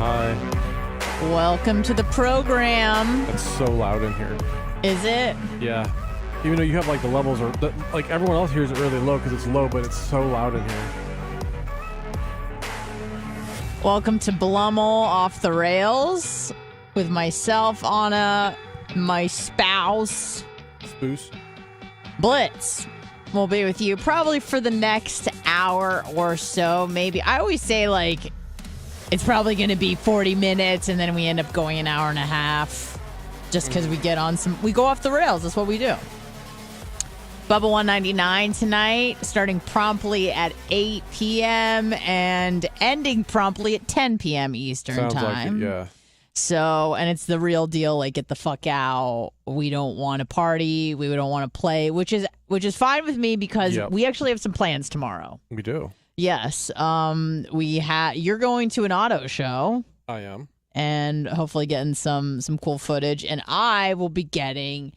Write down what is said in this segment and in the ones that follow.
Hi. Welcome to the program. It's so loud in here. Is it? Yeah. Even though you have like the levels are like everyone else hears it really low because it's low, but it's so loud in here. Welcome to Blummel Off the Rails with myself, Anna, my spouse, Spoos. Blitz. We'll be with you probably for the next hour or so. Maybe. I always say like it's probably going to be 40 minutes and then we end up going an hour and a half just because we go off the rails. That's what we do. Bubba 199 tonight, starting promptly at 8 p.m. and ending promptly at 10 p.m. Eastern Sounds time. like it, yeah. So, and it's the real deal, like get the fuck out. We don't want to party. We don't want to play, which is fine with me because we actually have some plans tomorrow. We do. Yes. You're going to an auto show. I am. And hopefully getting some cool footage. And I'll be getting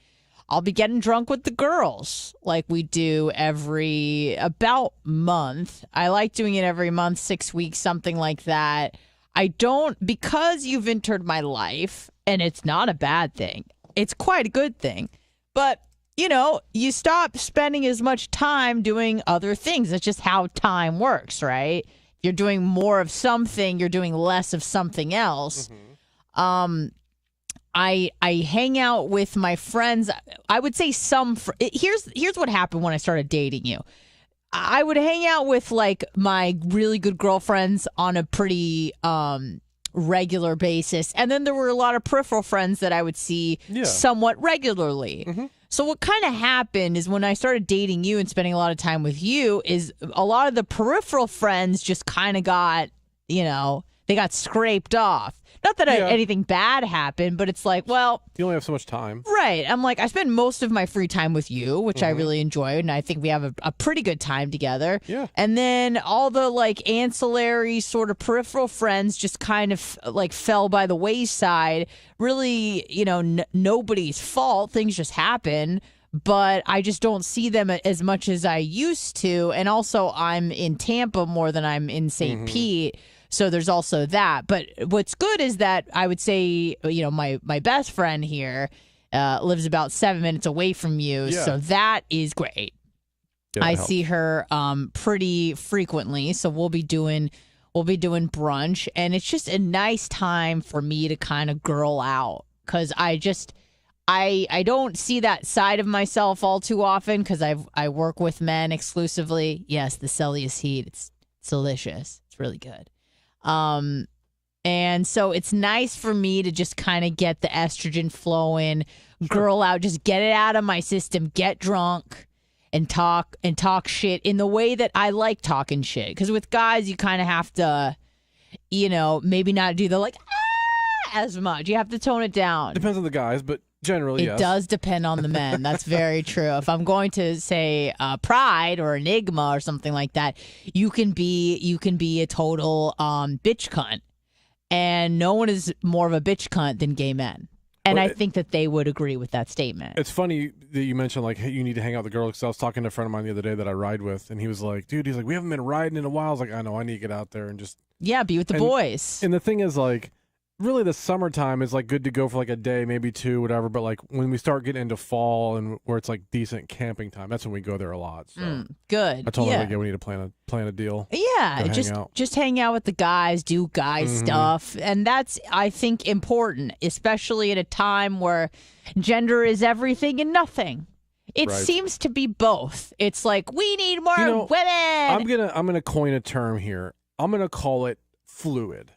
drunk with the girls like we do every about month. I like doing it every month, 6 weeks, something like that. Because you've entered my life, and it's not a bad thing. It's quite a good thing. But, you stop spending as much time doing other things. That's just how time works, right? You're doing more of something, you're doing less of something else. Mm-hmm. I hang out with my friends. I would say here's what happened when I started dating you. I would hang out with like my really good girlfriends on a pretty regular basis. And then there were a lot of peripheral friends that I would see somewhat regularly. Mm-hmm. So what kind of happened is when I started dating you and spending a lot of time with you is a lot of the peripheral friends just kind of got, they got scraped off. Not that anything bad happened, but it's like, well... You only have so much time. Right. I'm like, I spend most of my free time with you, which I really enjoy, and I think we have a pretty good time together. Yeah. And then all the, like, ancillary sort of peripheral friends just kind of, like, fell by the wayside. Really, nobody's fault. Things just happen. But I just don't see them as much as I used to. And also, I'm in Tampa more than I'm in St. Pete. So there's also that. But what's good is that I would say, my best friend here lives about 7 minutes away from you. Yeah. So that is great. Yeah, I see her pretty frequently. So we'll be doing brunch. And it's just a nice time for me to kind of girl out. Because I don't see that side of myself all too often because I work with men exclusively. Yes, the Sirius heat. It's delicious. It's really good. And so it's nice for me to just kind of get the estrogen flowing, girl out, just get it out of my system, get drunk and talk shit in the way that I like talking shit. Because with guys, you kind of have to, maybe not do the like, as much. You have to tone it down. Depends on the guys, but generally, it does depend on the men. That's very true. If I'm going to say Pride or Enigma or something like that, you can be a total bitch cunt, and no one is more of a bitch cunt than gay men. And I think that they would agree with that statement. It's funny that you mentioned like, hey, you need to hang out with the girls. Because I was talking to a friend of mine the other day that I ride with, and he was like, dude, we haven't been riding in a while. I was like, I know, I need to get out there and just be with the boys. And the thing is like, really the summertime is like good to go for like a day, maybe two, whatever. But like when we start getting into fall and where it's like decent camping time, that's when we go there a lot. So good. I told him we need to plan a deal. Yeah, just hang out with the guys, do guy stuff, and that's I think important, especially at a time where gender is everything and nothing. It seems to be both. It's like we need more women. I'm gonna coin a term here. I'm gonna call it fluid.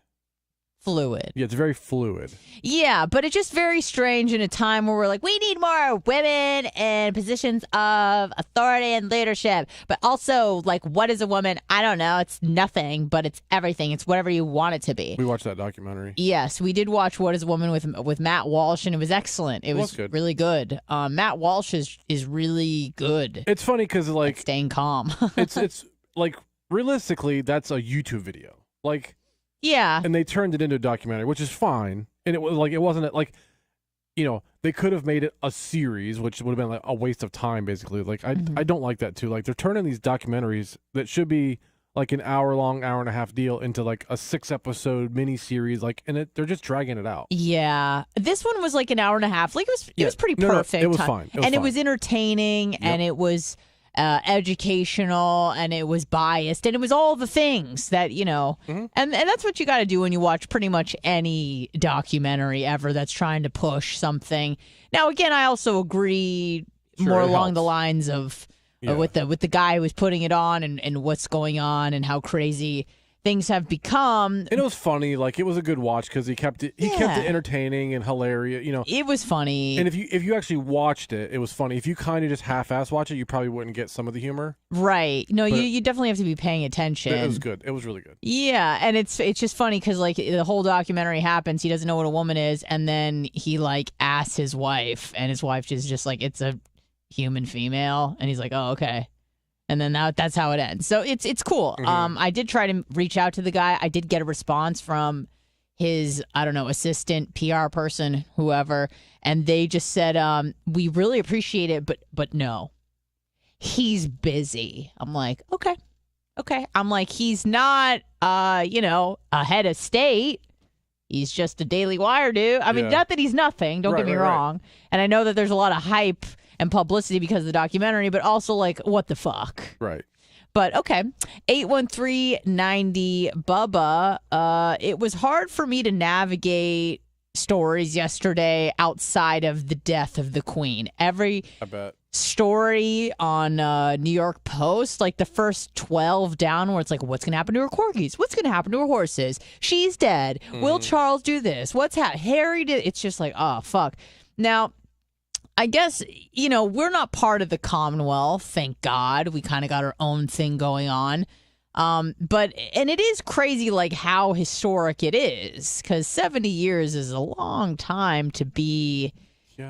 Fluid. Yeah, it's very fluid. Yeah, but it's just very strange in a time where we're like, we need more women in positions of authority and leadership. But also, like, what is a woman? I don't know. It's nothing, but it's everything. It's whatever you want it to be. We watched that documentary. Yes, we did watch What is a Woman with Matt Walsh, and it was excellent. It was good. Really good. Matt Walsh is really good. It's funny because, like, staying calm. it's like, realistically, that's a YouTube video. Like... Yeah. And they turned it into a documentary, which is fine. And it was like, it wasn't like, they could have made it a series, which would have been like a waste of time, basically. Like, I don't like that too. Like, they're turning these documentaries that should be like an hour-long, hour-and-a-half deal into like a 6-episode miniseries, like, and they're just dragging it out. Yeah, this one was like an hour and a half. Like it was pretty perfect. It was fine. It was entertaining, and it was educational, and it was biased, and it was all the things that and that's what you got to do when you watch pretty much any documentary ever that's trying to push something. Now, again, I also agree more along the lines of. With the guy who was putting it on and what's going on and how crazy things have become. And it was funny, like it was a good watch because he kept it entertaining and hilarious. It was funny. And if you actually watched it, it was funny. If you kind of just half-ass watch it, you probably wouldn't get some of the humor. Right? No, you definitely have to be paying attention. It was good. It was really good. Yeah, and it's just funny because like the whole documentary happens, he doesn't know what a woman is, and then he like asks his wife, and his wife is just like, it's a human female, and he's like, oh, okay, and then that's how it ends. So it's cool. I did try to reach out to the guy. I did get a response from his assistant, PR person, whoever, and they just said, we really appreciate it, but no, he's busy. I'm like, okay. I'm like, he's not a head of state. He's just a Daily Wire dude. I mean, not that he's nothing, don't get me wrong. And I know that there's a lot of hype and publicity because of the documentary, but also like, what the fuck? Right. But okay. 813-90 Bubba. It was hard for me to navigate stories yesterday outside of the death of the Queen. I bet. Story on New York Post, like the first 12 down, where it's like, what's gonna happen to her corgis? What's gonna happen to her horses? She's dead. Will Charles do this? What's Harry did? It's just like, oh fuck. Now, I guess we're not part of the Commonwealth, thank God. We kind of got our own thing going on. But it is crazy, like how historic it is, because 70 years is a long time to be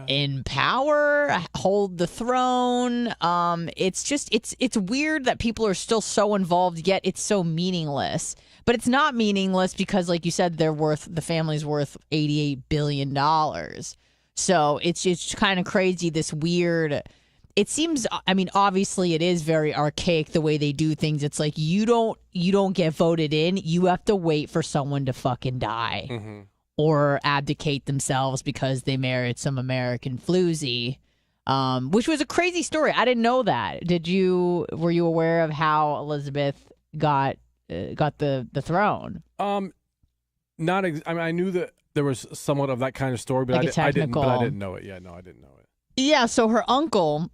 in power, hold the throne. It's weird that people are still so involved, yet it's so meaningless. But it's not meaningless because, like you said, the family's worth $88 billion. So it's kind of crazy, this weird. It seems, I mean, obviously it is very archaic the way they do things. It's like you don't get voted in. You have to wait for someone to fucking die or abdicate themselves because they married some American floozy, which was a crazy story. I didn't know that. Were you aware of how Elizabeth got the throne? I mean, I knew that there was somewhat of that kind of story, but I didn't know it. Yeah, no, I didn't know it. Yeah, so her uncle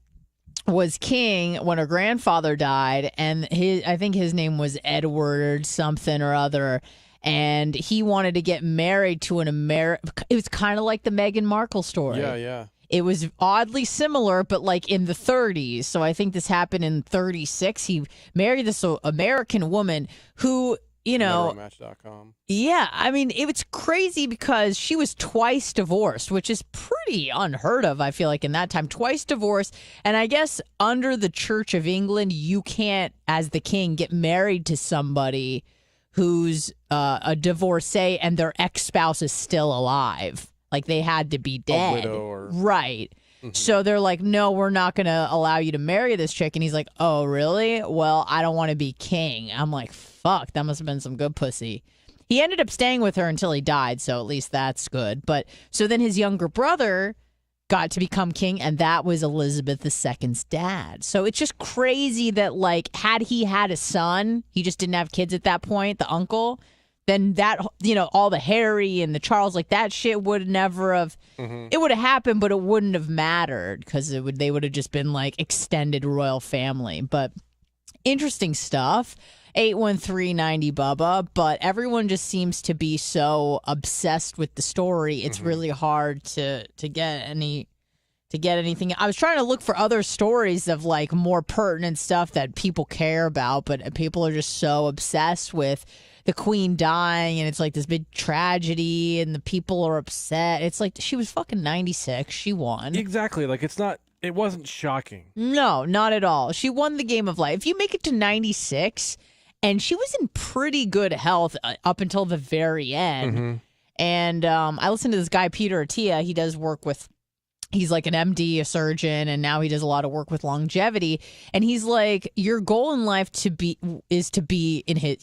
was king when her grandfather died, and I think his name was Edward something or other, and he wanted to get married to an American. It was kind of like the Meghan Markle story. Yeah. It was oddly similar, but like in the 30s. So I think this happened in 36. He married this American woman who, Match.com. Yeah, I mean, it was crazy because she was twice divorced, which is pretty unheard of, I feel like, in that time. Twice divorced. And I guess under the Church of England, you can't, as the king, get married to somebody who's a divorcee and their ex-spouse is still alive. Like, they had to be dead. A widow or... Right. So they're like, no, we're not going to allow you to marry this chick. And he's like, oh, really? Well, I don't want to be king. I'm like, fuck, that must have been some good pussy. He ended up staying with her until he died, so at least that's good. But so then his younger brother got to become king, and that was Elizabeth II's dad. So it's just crazy that, like, had he had a son, he just didn't have kids at that point, the uncle, then that, all the Harry and the Charles, like, that shit would never have, it would have happened, but it wouldn't have mattered because they would have just been, like, extended royal family. But interesting stuff. 813-90 Bubba, but everyone just seems to be so obsessed with the story. It's really hard to get anything. I was trying to look for other stories of like more pertinent stuff that people care about, but people are just so obsessed with the Queen dying, and it's like this big tragedy, and the people are upset. It's like she was fucking 96. She won. Exactly. Like it wasn't shocking. No, not at all. She won the game of life. If you make it to 96. And she was in pretty good health up until the very end. And I listened to this guy, Peter Attia. He does work with He's like an MD, a surgeon, and now he does a lot of work with longevity. And he's like, your goal in life is to be in his,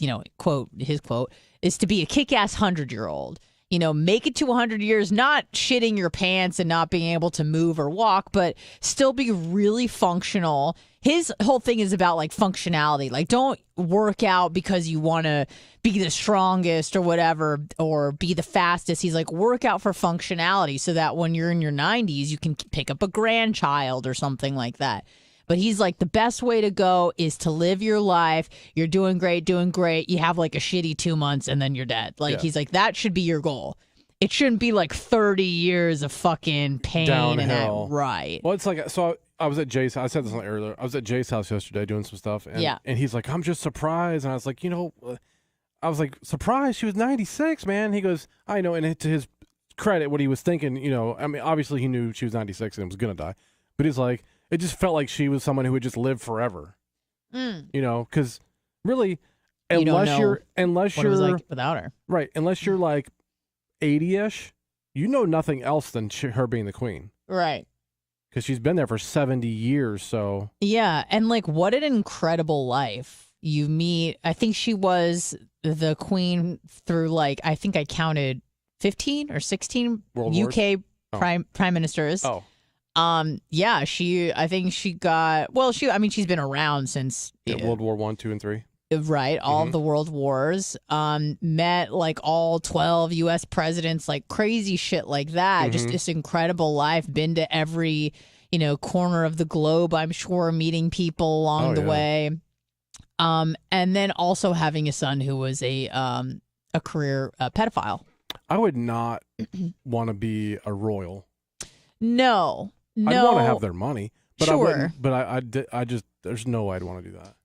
his quote is to be a kick-ass 100-year-old. Make it to 100 years, not shitting your pants and not being able to move or walk, but still be really functional. His whole thing is about like functionality. Like, don't work out because you want to be the strongest or whatever, or be the fastest. He's like, work out for functionality so that when you're in your 90s, you can pick up a grandchild or something like that. But he's like, the best way to go is to live your life. You're doing great. You have like a shitty 2 months and then you're dead. Like, He's like, that should be your goal. It shouldn't be like 30 years of fucking pain. Downhill. And that, right. Well, it's like, so I was at Jay's. I said this earlier. I was at Jay's house yesterday doing some stuff. And he's like, I'm just surprised. And I was like, I was like, surprised? She was 96, man. He goes, I know. And to his credit, what he was thinking, I mean, obviously he knew she was 96 and was going to die. But he's like, it just felt like she was someone who would just live forever. Because really, unless you're it was like without her. Right. Unless you're like 80-ish, nothing else than her being the queen. Right. Because she's been there for 70 years, so... Yeah, and, like, what an incredible life. You meet... I think she was the queen through, like, I think I counted 15 or 16 World UK Wars? prime ministers. Oh. Yeah, I think she got... Well, she's been around since... World War I, II, and III. Right, all of the world wars. Met, like, all 12 U.S. presidents, like, crazy shit like that. Just this incredible life. Been to every, corner of the globe, I'm sure, meeting people along the way. And then also having a son who was a career pedophile. I would not want to be a royal. No. I'd want to have their money. But sure. I just, there's no way I'd want to do that.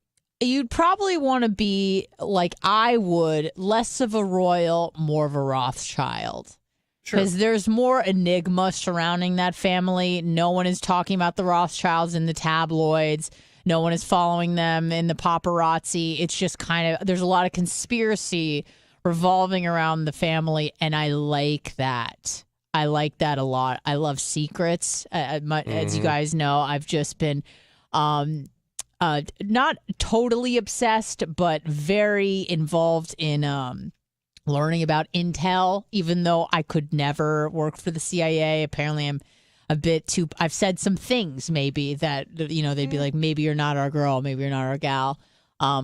You'd probably want to be, like I would, less of a royal, more of a Rothschild. Sure. Because there's more enigma surrounding that family. No one is talking about the Rothschilds in the tabloids. No one is following them in the paparazzi. It's just kind of, there's a lot of conspiracy revolving around the family, and I like that. I like that a lot. I love secrets. As you guys know, I've just been... not totally obsessed, but very involved in learning about intel, even though I could never work for the CIA. Apparently, I'm a bit too... I've said some things maybe that, they'd be like, maybe you're not our girl, maybe you're not our gal,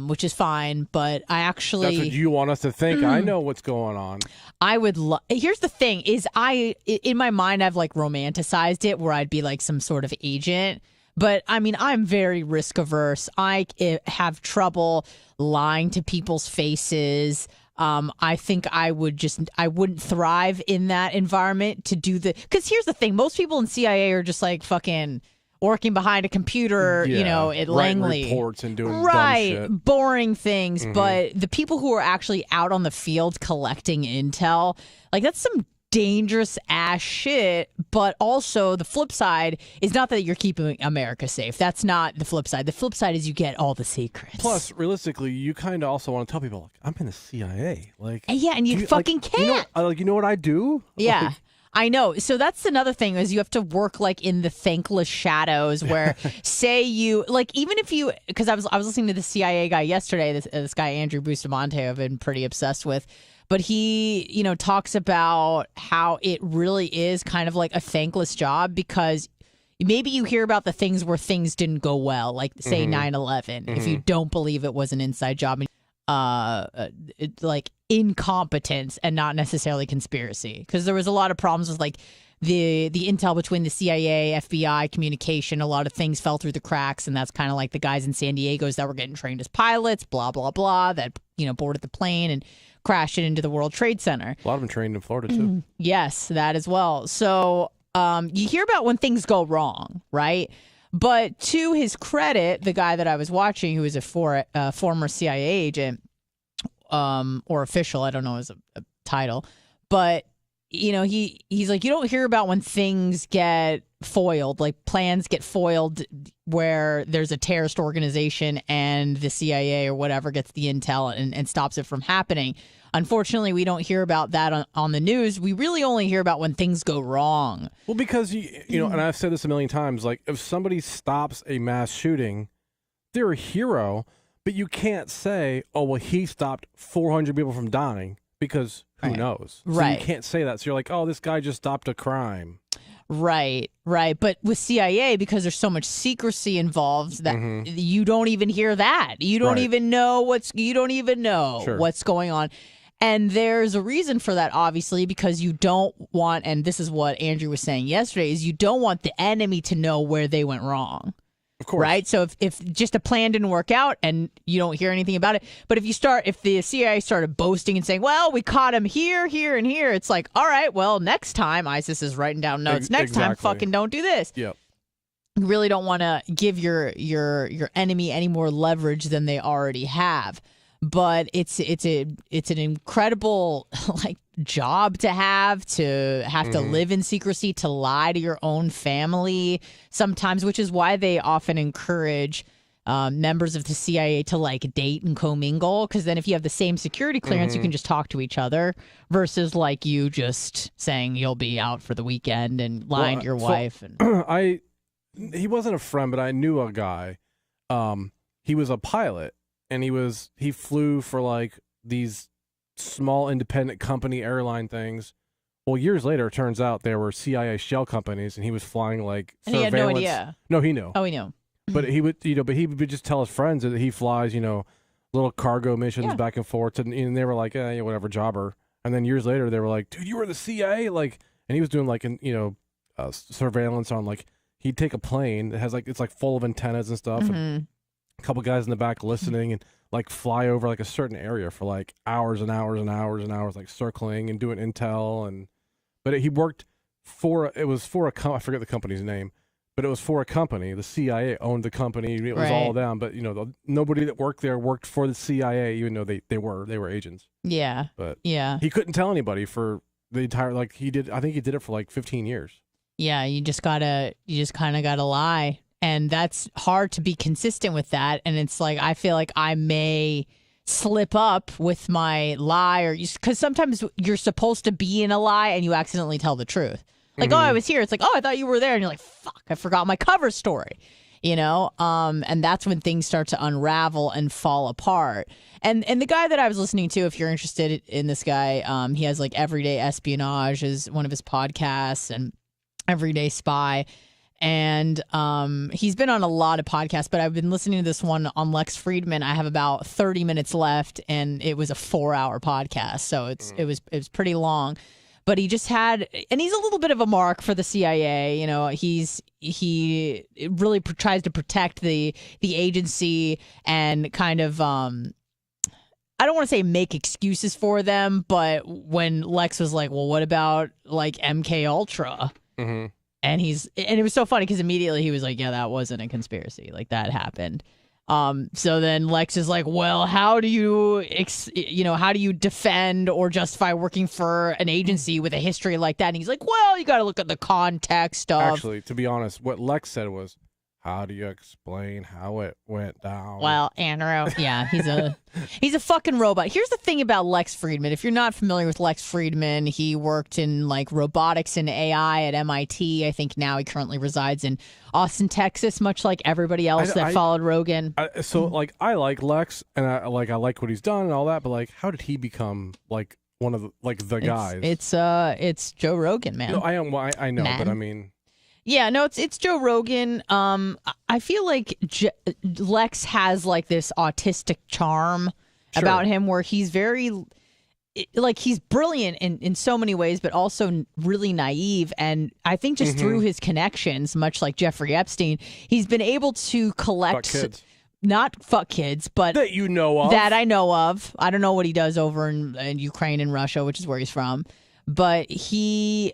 which is fine. But I actually... That's what you want us to think. I know what's going on. I would Here's the thing, is in my mind, I've like romanticized it where I'd be like some sort of agent. But, I mean, I'm very risk averse. I have trouble lying to people's faces. I think I wouldn't thrive in that environment to do because here's the thing. Most people in CIA are just like fucking working behind a computer, at Langley. Reports and doing dumb shit. Boring things. But the people who are actually out on the field collecting intel, like that's some dangerous ass shit. But also the flip side is not that you're keeping America safe. That's not the flip side. The flip side is you get all the secrets. Plus, realistically, you kind of also want to tell people, like, I'm in the CIA. Like, yeah, and you fucking can't. You know what I do? Yeah. Like, I know. So that's another thing is you have to work like in the thankless shadows where say you like even if you because I was listening to the CIA guy yesterday, this guy Andrew Bustamante I've been pretty obsessed with. But he, talks about how it really is kind of like a thankless job because maybe you hear about the things where things didn't go well, like say 9/11. If you don't believe it was an inside job, like incompetence and not necessarily conspiracy, because there was a lot of problems with like the intel between the CIA, FBI communication. A lot of things fell through the cracks, and that's kind of like the guys in San Diego's that were getting trained as pilots, blah blah blah, that boarded the plane and crashed it into the World Trade Center. A lot of them trained in Florida too. Yes, that as well. So you hear about when things go wrong, right? But to his credit, the guy that I was watching, who is a former CIA agent or official, I don't know his title, but he's like, you don't hear about when things get foiled, like plans get foiled where there's a terrorist organization and the CIA or whatever gets the intel and stops it from happening. Unfortunately, we don't hear about that on the news. We really only hear about when things go wrong. Well, because, you know, and I've said this a million times, like if somebody stops a mass shooting, they're a hero, but you can't say, oh, well, he stopped 400 people from dying because who knows? So you can't say that. So you're like, oh, this guy just stopped a crime. Right. But with CIA, because there's so much secrecy involved, that you don't even hear that. You don't even know what's going on. And there's a reason for that, obviously, because you don't want, and this is what Andrew was saying yesterday, is you don't want the enemy to know where they went wrong. Of course. Right? So if just a plan didn't work out and you don't hear anything about it, but if the CIA started boasting and saying, well, we caught him here, here, and here, it's like, all right, well, next time, ISIS is writing down notes. Next time, fucking don't do this. Yep. You really don't want to give your enemy any more leverage than they already have. But it's an incredible job to have to live in secrecy, to lie to your own family sometimes, which is why they often encourage members of the CIA to date and commingle, because then if you have the same security clearance, you can just talk to each other versus you just saying you'll be out for the weekend and lying to your wife. And he wasn't a friend, but I knew a guy. He was a pilot. And he flew for these small independent company airline things. Well, years later, it turns out there were CIA shell companies, and he was flying and surveillance. He had no idea. No, he knew. Oh, he knew. But he would, he would just tell his friends that he flies, little cargo missions back and forth, and they were like, whatever, jobber. And then years later, they were like, dude, you were the CIA, and he was doing surveillance on he'd take a plane that has it's full of antennas and stuff. And a couple guys in the back listening and fly over a certain area for hours and hours and hours and hours, circling and doing intel. But he worked for I forget the company's name, but it was for a company. The CIA owned the company. It was all them. But nobody that worked there worked for the CIA, even though they were agents. Yeah. But he couldn't tell anybody for the entire he did. I think he did it for 15 years. Yeah, you just kind of gotta lie. And that's hard to be consistent with that. And it's I feel like I may slip up with my lie, or because sometimes you're supposed to be in a lie and you accidentally tell the truth. Oh, I was here. It's oh, I thought you were there. And you're like, fuck, I forgot my cover story. And that's when things start to unravel and fall apart. And the guy that I was listening to, if you're interested in this guy, he has Everyday Espionage is one of his podcasts, and Everyday Spy. And he's been on a lot of podcasts, but I've been listening to this one on Lex Friedman. I have about 30 minutes left, and it was a 4-hour podcast, so it was pretty long. But he just had, and he's a little bit of a mark for the CIA. He really tries to protect the agency and kind of I don't want to say make excuses for them, but when Lex was like, well, what about MK Ultra? Mm-hmm. And it was so funny because immediately he was like, yeah, that wasn't a conspiracy. That happened. So then Lex is like, well, how do you defend or justify working for an agency with a history like that? And he's like, well, you got to look at the context of. Actually, to be honest, what Lex said was, how do you explain how it went down? Well, Andrew, yeah, he's a fucking robot. Here's the thing about Lex Friedman. If you're not familiar with Lex Friedman, he worked in robotics and AI at MIT. I think now he currently resides in Austin, Texas, much like everybody else that followed Rogan. I like Lex, and I like what he's done and all that, but how did he become one of the guys? It's Joe Rogan, man. No, I know, man. But I mean. Yeah, no, it's Joe Rogan. I feel like Lex has this autistic charm about him, where he's very he's brilliant in so many ways, but also really naive. And I think just through his connections, much like Jeffrey Epstein, he's been able to collect. Not fuck kids, but that you know of. That I know of. I don't know what he does over in Ukraine and Russia, which is where he's from. But he's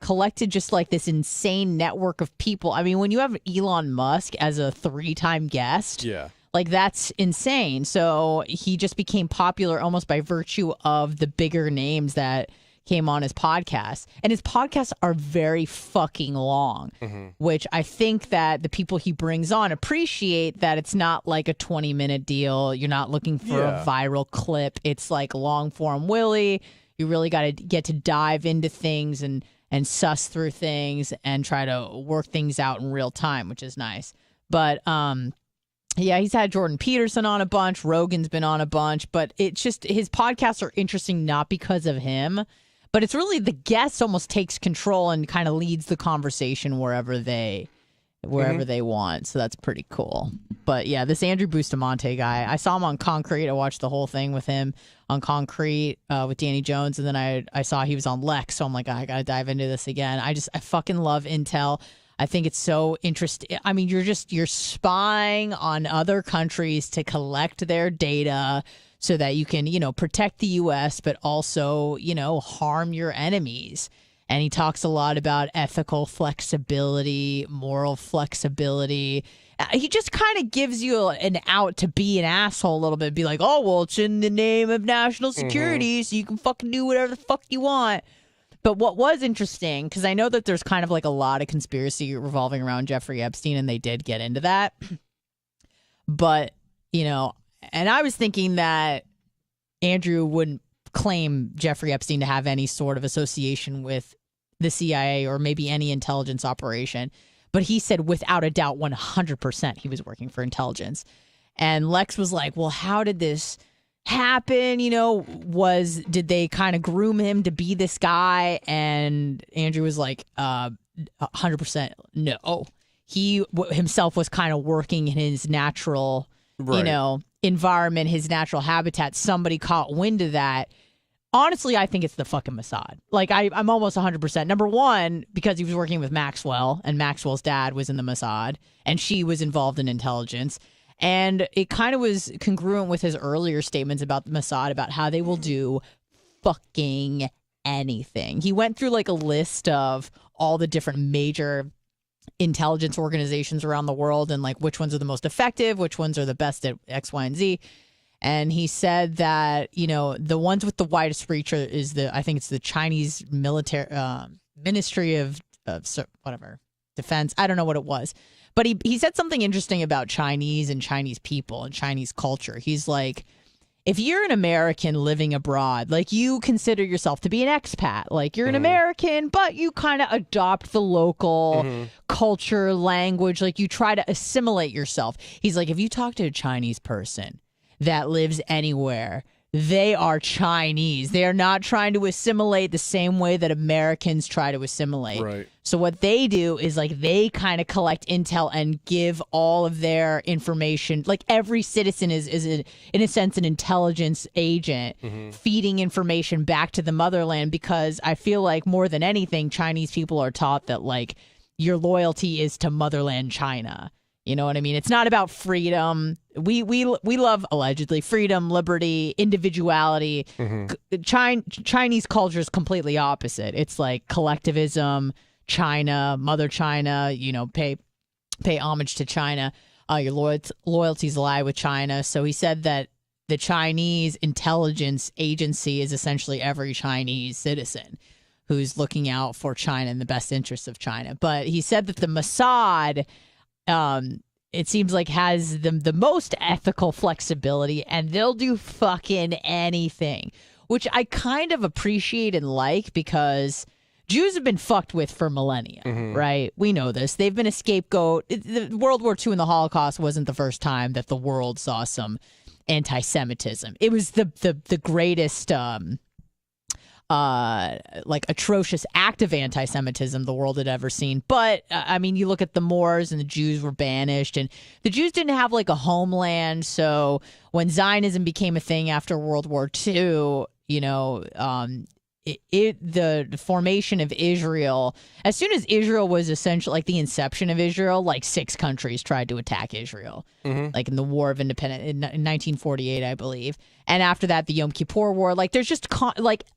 collected just this insane network of people. I mean, when you have Elon Musk as a 3-time guest, that's insane. So he just became popular almost by virtue of the bigger names that came on his podcast. And his podcasts are very fucking long, which I think that the people he brings on appreciate that it's not like a 20-minute deal. You're not looking for a viral clip. It's like long form Willie. You really got to get to dive into things and suss through things and try to work things out in real time, which is nice. But yeah, he's had Jordan Peterson on a bunch. Rogan's been on a bunch. But it's just his podcasts are interesting not because of him, but it's really the guest almost takes control and kind of leads the conversation wherever they want. So that's pretty cool. But yeah, this Andrew Bustamante guy, I saw him on Concrete. I watched the whole thing with him on Concrete with Danny Jones. And then I saw he was on Lex. So I'm like, I got to dive into this again. I fucking love Intel. I think it's so interesting. I mean, you're spying on other countries to collect their data so that you can, protect the U.S., but also, harm your enemies. And he talks a lot about ethical flexibility, moral flexibility. He just kind of gives you an out to be an asshole a little bit. Be like, oh, well, it's in the name of national security, so you can fucking do whatever the fuck you want. But what was interesting, because I know that there's kind of like a lot of conspiracy revolving around Jeffrey Epstein, and they did get into that. But, and I was thinking that Andrew wouldn't claim Jeffrey Epstein to have any sort of association with the CIA or maybe any intelligence operation. But he said without a doubt 100% he was working for intelligence. And Lex was like, well, how did this happen? Did they kind of groom him to be this guy? And Andrew was like, 100% no. He himself was kind of working in his natural, environment, his natural habitat. Somebody caught wind of that. Honestly, I think it's the fucking Mossad. Like, I'm almost 100%. Number one, because he was working with Maxwell, and Maxwell's dad was in the Mossad, and she was involved in intelligence. And it kind of was congruent with his earlier statements about the Mossad, about how they will do fucking anything. He went through like a list of all the different major intelligence organizations around the world and like which ones are the most effective, which ones are the best at X, Y, and Z. And he said that, the ones with the widest reach is I think it's the Chinese military Ministry of Defense. I don't know what it was. But he said something interesting about Chinese and Chinese people and Chinese culture. He's like, if you're an American living abroad, like you consider yourself to be an expat, like you're an American, but you kind of adopt the local culture, language, like you try to assimilate yourself. He's like, if you talk to a Chinese person that lives anywhere, they are Chinese. They are not trying to assimilate the same way that Americans try to assimilate. Right. So what they do is like they kind of collect intel and give all of their information. Like every citizen is in a sense an intelligence agent feeding information back to the motherland, because I feel like more than anything, Chinese people are taught that like your loyalty is to motherland China. You know what I mean? It's not about freedom. We love allegedly freedom, liberty, individuality. Chinese culture is completely opposite. It's like collectivism, China, Mother China. Pay homage to China. Your loyalties lie with China. So he said that the Chinese intelligence agency is essentially every Chinese citizen who's looking out for China and the best interests of China. But he said that the Mossad, it seems like has the most ethical flexibility, and they'll do fucking anything, which I kind of appreciate and like, because Jews have been fucked with for millennia, right? We know this. They've been a scapegoat. World War II and the Holocaust wasn't the first time that the world saw some anti-Semitism. It was the greatest like atrocious act of anti-Semitism the world had ever seen. But I mean, you look at the Moors, and the Jews were banished, and the Jews didn't have like a homeland. So when Zionism became a thing after World War II, the formation of Israel, as soon as Israel was essentially like the inception of Israel, like 6 countries tried to attack Israel, like in the War of Independence in 1948, I believe. And after that, the Yom Kippur War. Like there's just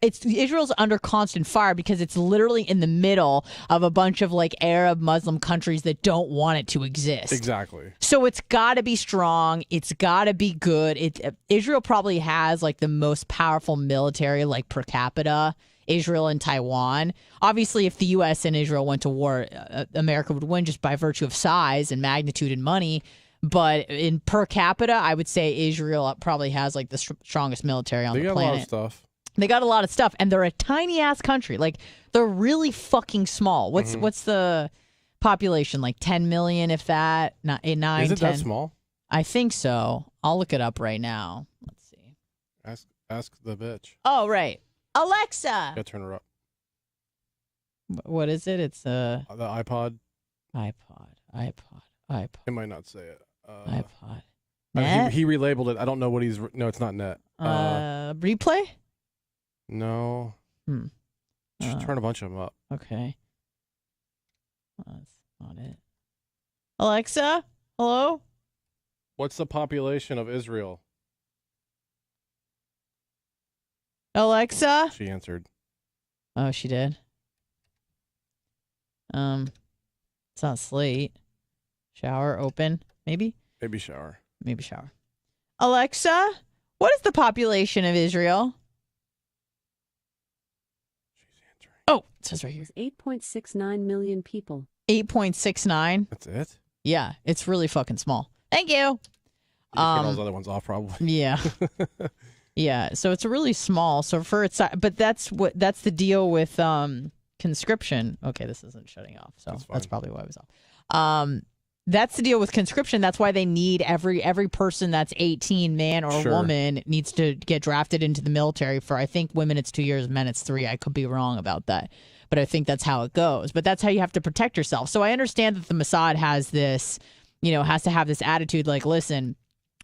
Israel's under constant fire because it's literally in the middle of a bunch of like Arab Muslim countries that don't want it to exist. Exactly. So it's got to be strong. It's got to be good. Israel probably has like the most powerful military like per capita Israel and Taiwan. Obviously, if the U.S. and Israel went to war, America would win just by virtue of size and magnitude and money. But in per capita, I would say Israel probably has like the strongest military on the planet. They got a lot of stuff. They got a lot of stuff, and they're a tiny ass country. Like they're really fucking small. What's the population? Like 10 million, if that. 9, 10. Is it that small? I think so. I'll look it up right now. Let's see. Ask the bitch. Oh, right. Alexa. Yeah, turn her up. What is it? It's the iPod. iPod. It might not say it. iPod. He relabeled it. I don't know what he's. No, it's not net. Replay? No. Just turn a bunch of them up. Okay. That's not it. Alexa? Hello? What's the population of Israel? Alexa? She answered. Oh, she did. It's not slate. Shower open. Maybe? Maybe shower. Maybe shower. Alexa, what is the population of Israel? She's answering. Oh, it says right here. 8.69 million people. 8.69. That's it? Yeah, it's really fucking small. Thank you. You turn those other ones off, probably. Yeah. Yeah, so it's really small. So for its, but that's the deal with conscription. Okay, this isn't shutting off, so that's probably why it was off. That's the deal with conscription. That's why they need every person that's 18, man or woman, needs to get drafted into the military. For I think women it's 2 years, men it's 3. I could be wrong about that, but I think that's how it goes. But that's how you have to protect yourself. So I understand that the Mossad has this, has to have this attitude like, listen,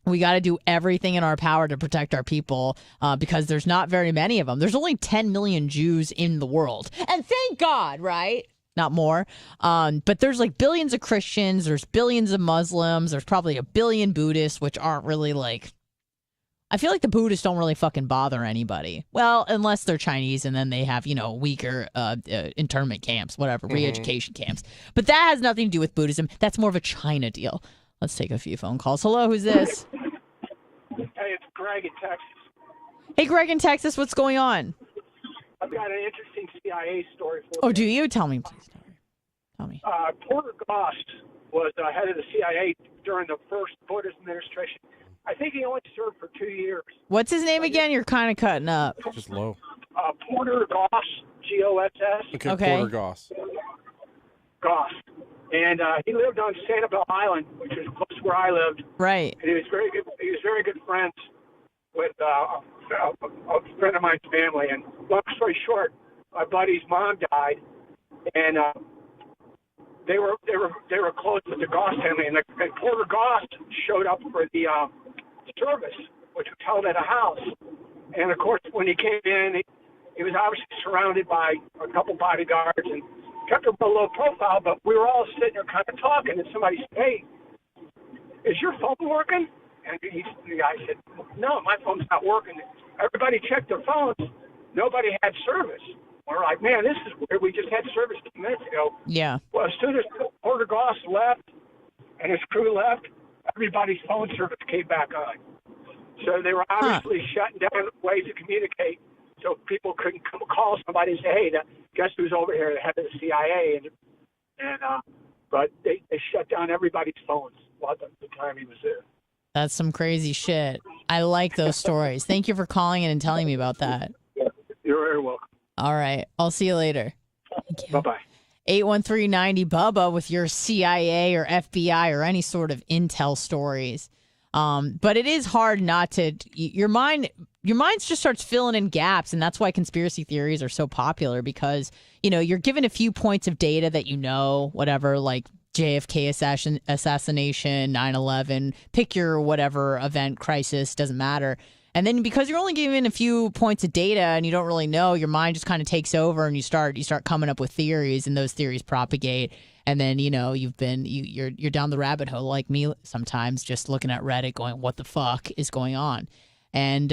we got to do everything in our power to protect our people because there's not very many of them. There's only 10 million Jews in the world. And thank God, right? Not more. But there's like billions of Christians. There's billions of Muslims. There's probably a billion Buddhists, which aren't really like... I feel like the Buddhists don't really fucking bother anybody. Well, unless they're Chinese and then they have, weaker internment camps, whatever, re-education camps. But that has nothing to do with Buddhism. That's more of a China deal. Let's take a few phone calls. Hello, who's this? Hey, it's Greg in Texas. Hey, Greg in Texas, what's going on? I've got an interesting CIA story for you. Oh, do you? Tell me, please. Tell me. Porter Goss was head of the CIA during the first Bush administration. I think he only served for 2 years. What's his name again? You're kind of cutting up. Just low. Porter Goss, G-O-S-S. Okay. Porter Goss. Goss. And he lived on Sanibel Island, which is close to where I lived. Right. And he was very good friends with a friend of mine's family. And long story short, my buddy's mom died, and they were close with the Goss family. And Porter Goss showed up for the service, which was held at a house. And of course, when he came in, he was obviously surrounded by a couple bodyguards and kept a low profile, but we were all sitting there kind of talking, and somebody said, "Hey, is your phone working?" And the guy said, "No, my phone's not working." Everybody checked their phones. Nobody had service. We're like, "Man, this is weird. We just had service 2 minutes ago." Yeah. Well, as soon as Porter Goss left and his crew left, everybody's phone service came back on. So they were obviously shutting down ways to communicate, so people couldn't call somebody and say, "Hey, guess who's over here, the head of the CIA?" But they shut down everybody's phones while the time he was there. That's some crazy shit. I like those stories. Thank you for calling in and telling me about that. You're very welcome. All right. I'll see you later. Bye-bye. 81390 Bubba with your CIA or FBI or any sort of intel stories. But it is hard not to... Your mind just starts filling in gaps, and that's why conspiracy theories are so popular because, you're given a few points of data that whatever, like JFK assassination, 9/11, pick your whatever event, crisis, doesn't matter. And then because you're only given a few points of data and you don't really know, your mind just kind of takes over and you start coming up with theories, and those theories propagate. And then, you're down the rabbit hole like me sometimes, just looking at Reddit going, what the fuck is going on? And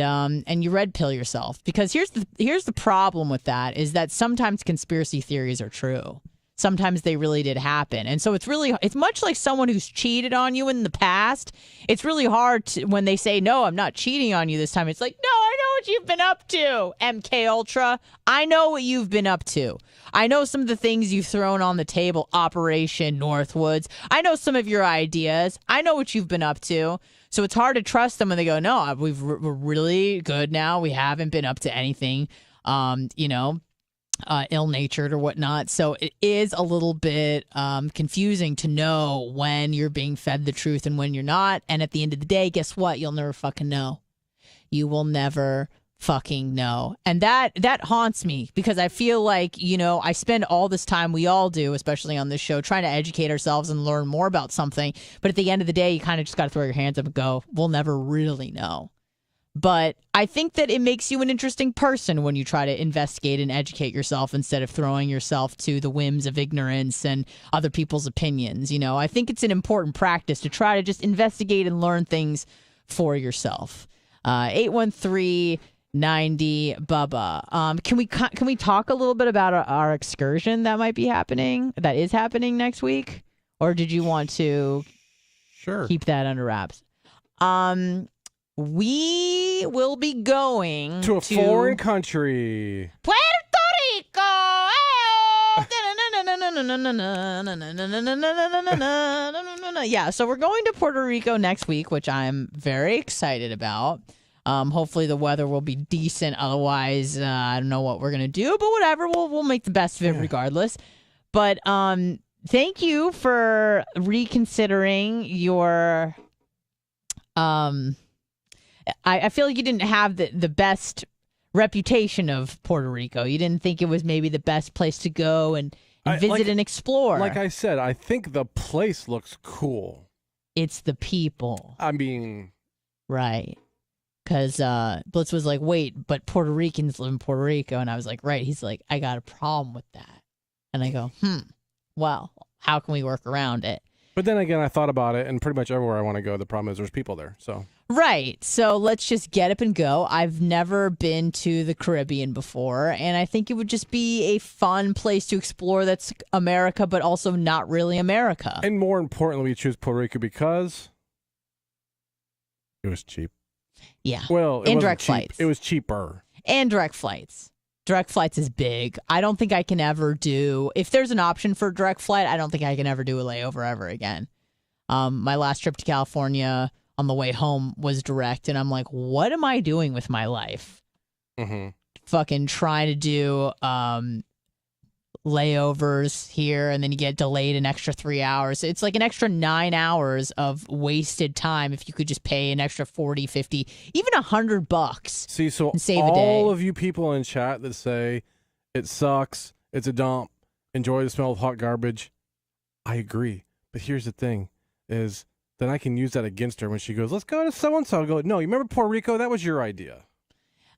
you red pill yourself, because here's the problem with that is that sometimes conspiracy theories are true. Sometimes they really did happen. And so it's much like someone who's cheated on you in the past. It's really hard when they say, "No, I'm not cheating on you this time." It's like, "No, I know what you've been up to, MK Ultra. I know what you've been up to. I know some of the things you've thrown on the table, Operation Northwoods. I know some of your ideas. I know what you've been up to. So it's hard to trust them when they go, no, we're really good now. We haven't been up to anything, ill-natured or whatnot. So it is a little bit confusing to know when you're being fed the truth and when you're not. And at the end of the day, guess what? You'll never fucking know. You will never fucking know. And that haunts me because I feel like, I spend all this time, we all do, especially on this show, trying to educate ourselves and learn more about something. But at the end of the day, you kind of just got to throw your hands up and go, we'll never really know. But I think that it makes you an interesting person when you try to investigate and educate yourself instead of throwing yourself to the whims of ignorance and other people's opinions. I think it's an important practice to try to just investigate and learn things for yourself. 813-90 Bubba. Can we talk a little bit about our excursion that is happening next week? Or did you want to keep that under wraps? We will be going to a foreign country. Puerto Rico. Yeah, so we're going to Puerto Rico next week, which I'm very excited about. Hopefully the weather will be decent. Otherwise, I don't know what we're going to do, but whatever. We'll make the best of it regardless. But thank you for reconsidering your... I feel like you didn't have the best reputation of Puerto Rico. You didn't think it was maybe the best place to go and visit and explore. Like I said, I think the place looks cool. It's the people. I mean... Right. Because Blitz was like, wait, but Puerto Ricans live in Puerto Rico. And I was like, right. He's like, I got a problem with that. And I go, well, how can we work around it? But then again, I thought about it, and pretty much everywhere I want to go, the problem is there's people there. So right. So let's just get up and go. I've never been to the Caribbean before, and I think it would just be a fun place to explore that's America, but also not really America. And more importantly, we choose Puerto Rico because it was cheap. Yeah. Well, and direct flights. It was cheaper. And direct flights. Direct flights is big. I don't think I can ever do... If there's an option for direct flight, I don't think I can ever do a layover ever again. My last trip to California on the way home was direct, and I'm like, what am I doing with my life? Mm-hmm. Fucking trying to do layovers here, and then you get delayed an extra 3 hours. It's like an extra 9 hours of wasted time if you could just pay an extra 40, 50, even $100. See, so save a day. All of you people in chat that say it sucks, it's a dump, enjoy the smell of hot garbage, I agree. But here's the thing, is then I can use that against her when she goes, let's go to so-and-so. I go, no, you remember Puerto Rico? That was your idea.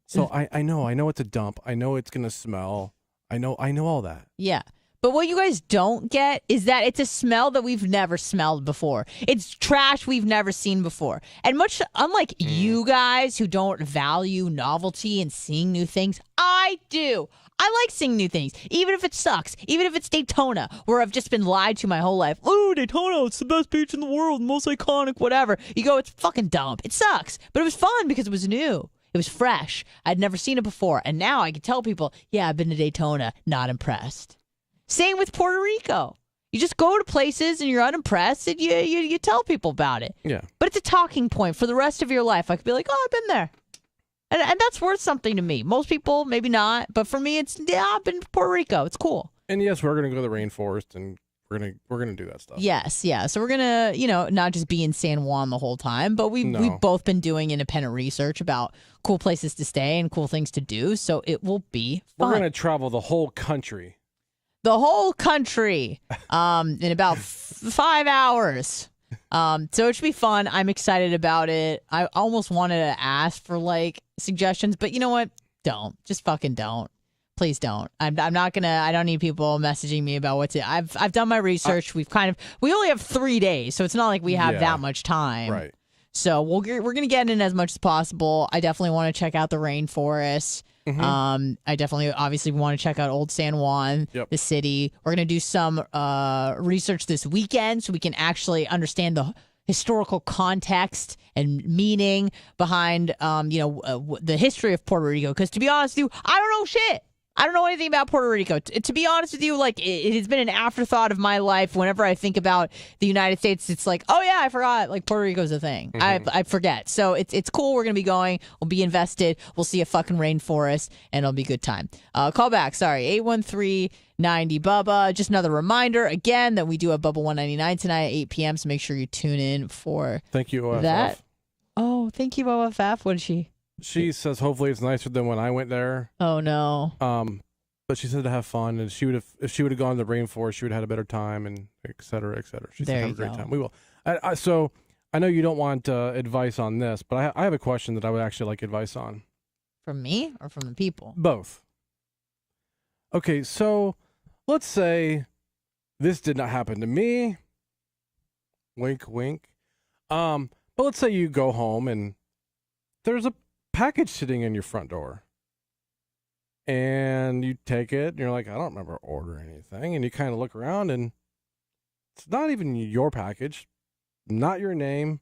So I know it's a dump. I know it's going to smell. I know all that. Yeah. But what you guys don't get is that it's a smell that we've never smelled before. It's trash we've never seen before. And much unlike you guys who don't value novelty and seeing new things, I do. I like seeing new things, even if it sucks, even if it's Daytona, where I've just been lied to my whole life. Oh, Daytona, it's the best beach in the world, most iconic, whatever. You go, it's fucking dumb. It sucks. But it was fun because it was new. It was fresh. I'd never seen it before. And now I can tell people, yeah, I've been to Daytona, not impressed. Same with Puerto Rico. You just go to places and you're unimpressed and you tell people about it. Yeah. But it's a talking point for the rest of your life. I could be like, oh, I've been there. And that's worth something to me. Most people, maybe not. But for me, it's, yeah, I've been to Puerto Rico. It's cool. And yes, we're going to go to the rainforest and we're gonna do that stuff. Yes, yeah. So we're gonna, not just be in San Juan the whole time, but we've both been doing independent research about cool places to stay and cool things to do. So it will be fun. We're gonna travel the whole country. The whole country, in about 5 hours. So it should be fun. I'm excited about it. I almost wanted to ask for suggestions, but you know what? Don't. Just fucking don't. Please don't. I'm not gonna. I don't need people messaging me about what to. I've done my research. We only have 3 days, so it's not like we have that much time. Right. So we're gonna get in as much as possible. I definitely want to check out the rainforest. Mm-hmm. I definitely obviously want to check out Old San Juan, the city. We're gonna do some research this weekend so we can actually understand the historical context and meaning behind, the history of Puerto Rico. Because to be honest with you, I don't know shit. I don't know anything about Puerto Rico. To be honest with you, like it has been an afterthought of my life. Whenever I think about the United States, it's like, oh yeah, I forgot. Like Puerto Rico's a thing. I forget. So it's cool. We're gonna be going. We'll be invested. We'll see a fucking rainforest, and it'll be a good time. Call back. Sorry, 813-90 Bubba. Just another reminder again that we do have Bubba 199 tonight at 8 p.m. So make sure you tune in for Thank you, OFF. that. Oh, thank you, OFF. What did she? She says hopefully it's nicer than when I went there. Oh no. But she said to have fun, and if she would have gone to the rainforest, she would have had a better time, and et cetera, et cetera. She said have a great time. We will. So I know you don't want advice on this, but I have a question that I would actually like advice on. From me or from the people? Both. Okay, so let's say this did not happen to me. Wink, wink. But let's say you go home and there's a package sitting in your front door. And you take it, and you're like, I don't remember ordering anything. And you kind of look around, and it's not even your package, not your name,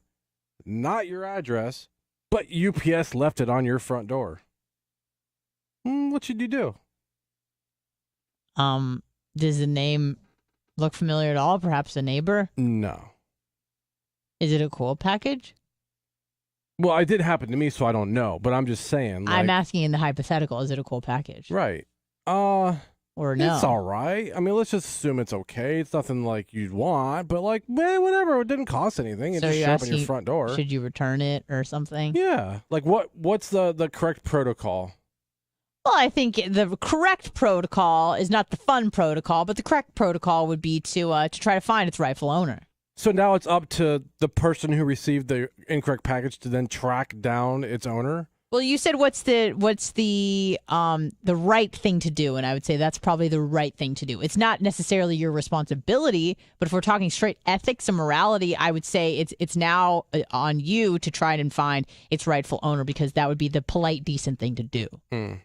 not your address, but UPS left it on your front door. What should you do? Does the name look familiar at all? Perhaps a neighbor? No. Is it a cool package? Well, it did happen to me, so I don't know. But I'm just saying. Like, I'm asking in the hypothetical. Is it a cool package? Right. Or no? It's all right. I mean, let's just assume it's okay. It's nothing like you'd want, but like, whatever. It didn't cost anything. It just showed up on your front door. Should you return it or something? Yeah. Like, what's the correct protocol? Well, I think the correct protocol is not the fun protocol, but the correct protocol would be to try to find its rightful owner. So now it's up to the person who received the incorrect package to then track down its owner? Well, you said what's the right thing to do, and I would say that's probably the right thing to do. It's not necessarily your responsibility, but if we're talking straight ethics and morality, I would say it's now on you to try and find its rightful owner, because that would be the polite, decent thing to do. Yeah,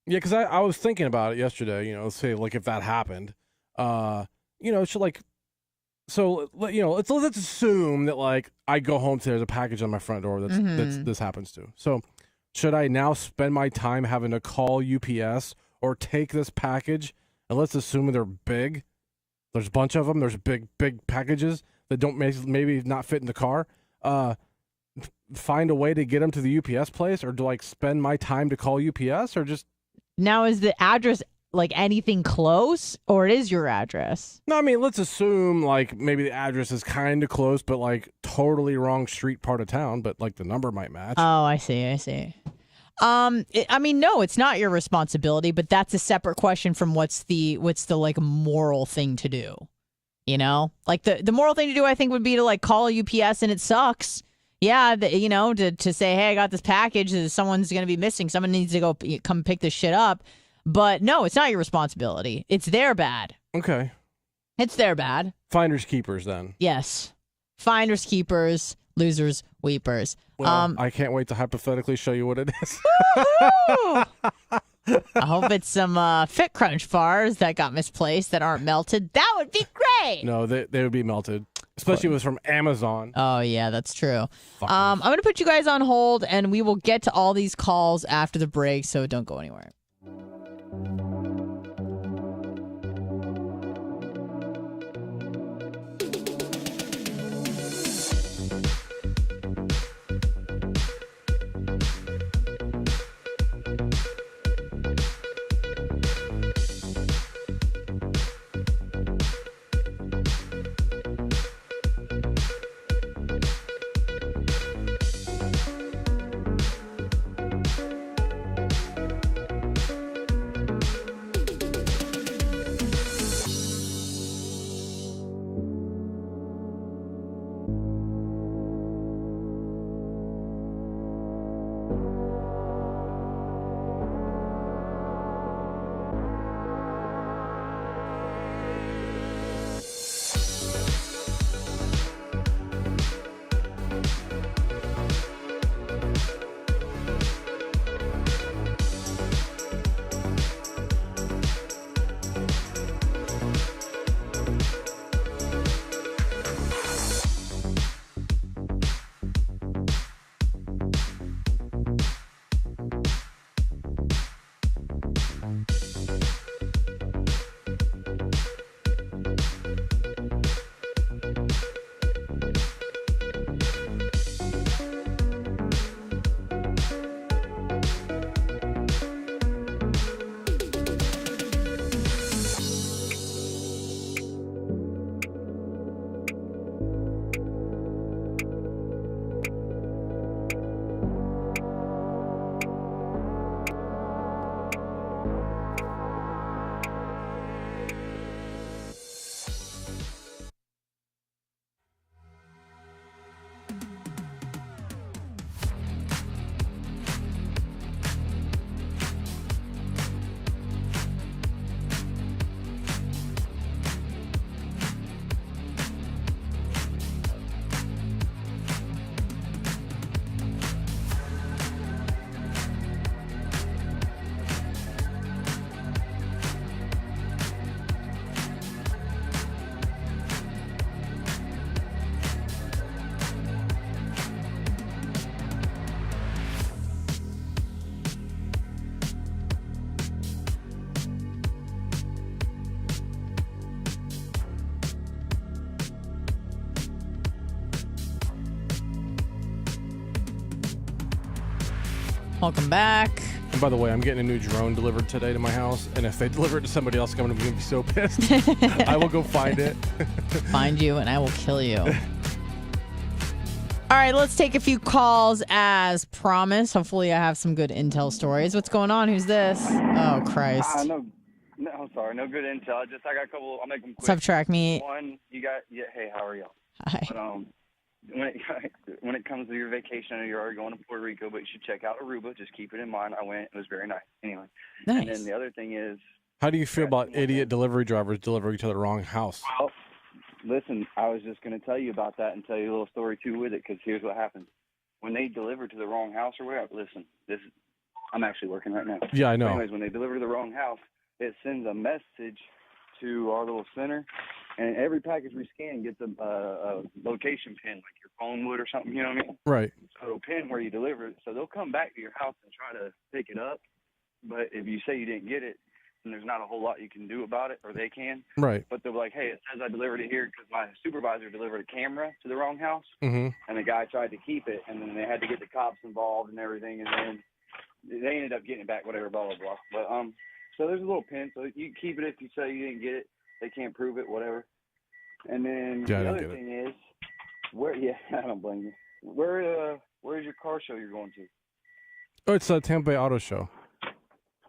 because I was thinking about it yesterday. Say like if that happened, should like. So, let's assume that, like, I go home to there's a package on my front door that's this happens to. So, should I now spend my time having to call UPS or take this package? And let's assume they're big. There's a bunch of them. There's big packages that don't maybe not fit in the car. Find a way to get them to the UPS place, or do I spend my time to call UPS, or just... Now, is the address... like anything close, or it is your address? No, I mean, let's assume like maybe the address is kind of close, but like totally wrong street part of town, but like the number might match. Oh, I see. No, it's not your responsibility, but that's a separate question from what's the like moral thing to do. Like the moral thing to do, I think, would be to like call UPS, and it sucks. Yeah, to say, hey, I got this package. Someone's going to be missing. Someone needs to go come pick this shit up. But no, it's not your responsibility. It's their bad. Okay. It's their bad. Finders keepers, then. Yes. Finders keepers, losers weepers. Well, I can't wait to hypothetically show you what it is. I hope it's some Fit Crunch bars that got misplaced that aren't melted. That would be great. No, they would be melted. Especially if it was from Amazon. Oh, yeah, that's true. I'm going to put you guys on hold, and we will get to all these calls after the break, so don't go anywhere. Welcome back. And by the way, I'm getting a new drone delivered today to my house, and if they deliver it to somebody else, I'm going to be so pissed. I will go find it. Find you, and I will kill you. All right, let's take a few calls as promised. Hopefully I have some good intel stories. What's going on? Who's this? Oh, Christ. No, I'm sorry. No good intel. I got a couple. I'll make them quick. Subtract me. One, hey, how are y'all? Hi. But, when it comes to your vacation, I know you're already going to Puerto Rico, but you should check out Aruba. Just keep it in mind. I went. It was very nice. Anyway. Nice. And then the other thing is. How do you feel about idiot delivery drivers delivering to the wrong house? Well, listen, I was just going to tell you about that and tell you a little story, too, with it, because here's what happens. When they deliver to the wrong house or whatever, listen, I'm actually working right now. Yeah, I know. Anyways, when they deliver to the wrong house, it sends a message to our little center, and every package we scan gets a location pin, like your phone would or something, you know what I mean? Right. So it'll pin where you deliver it. So they'll come back to your house and try to pick it up, but if you say you didn't get it, and there's not a whole lot you can do about it, or they can. Right. But they're like, hey, it says I delivered it here because my supervisor delivered a camera to the wrong house, and the guy tried to keep it, and then they had to get the cops involved and everything, and then they ended up getting it back, whatever, blah, blah, blah. But, so there's a little pin, so you can keep it if you say you didn't get it. They can't prove it, whatever. And then the other thing is, I don't blame you. Where's your car show you're going to? Oh, it's a Tampa Bay Auto Show.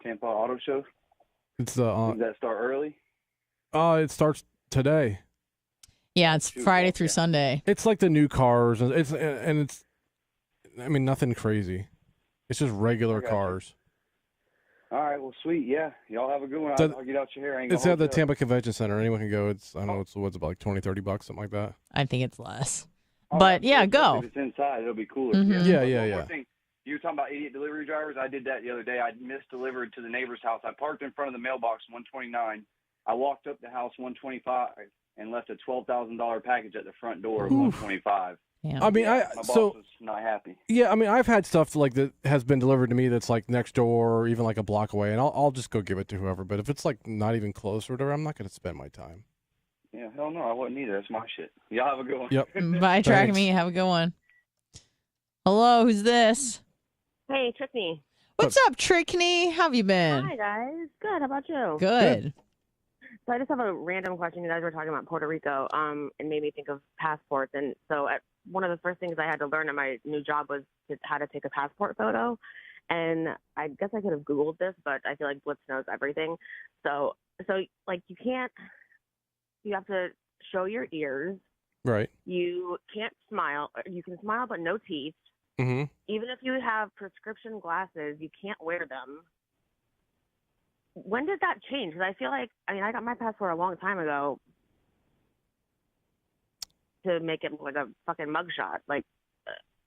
Tampa Auto Show? It's Does that start early? It starts today. Yeah, it's Friday through Sunday. It's like the new cars, and it's I mean, nothing crazy. It's just regular cars. All right, well, sweet, yeah. Y'all have a good one. I'll get out your hair. It's at the Tampa Convention Center. Anyone can go. It's, I don't know, what's about like $20, $30, something like that. I think it's less. But, yeah, go. If it's inside, it'll be cooler. Mm-hmm. Yeah. One thing, you were talking about idiot delivery drivers. I did that the other day. I misdelivered to the neighbor's house. I parked in front of the mailbox, 129. I walked up the house, 125, and left a $12,000 package at the front door of 125. Yeah. I mean, my boss was not happy. Yeah, I mean, I've had stuff like that has been delivered to me that's like next door or even like a block away, and I'll just go give it to whoever. But if it's like not even close or whatever, I'm not going to spend my time. Yeah, hell no, I wouldn't either. That's my shit. Y'all have a good one. Yep. Bye, Track Me. Have a good one. Hello, who's this? Hey, Trickney. What's up, Trickney? How have you been? Hi, guys. Good. How about you? Good. So I just have a random question. You guys were talking about Puerto Rico, and made me think of passports. And so one of the first things I had to learn at my new job was how to take a passport photo. And I guess I could have Googled this, but I feel like Blitz knows everything. So like you have to show your ears. Right. You can't smile. You can smile, but no teeth. Mm-hmm. Even if you have prescription glasses, you can't wear them. When did that change? Because I feel like, I got my passport a long time ago to make it look like a fucking mugshot. Like,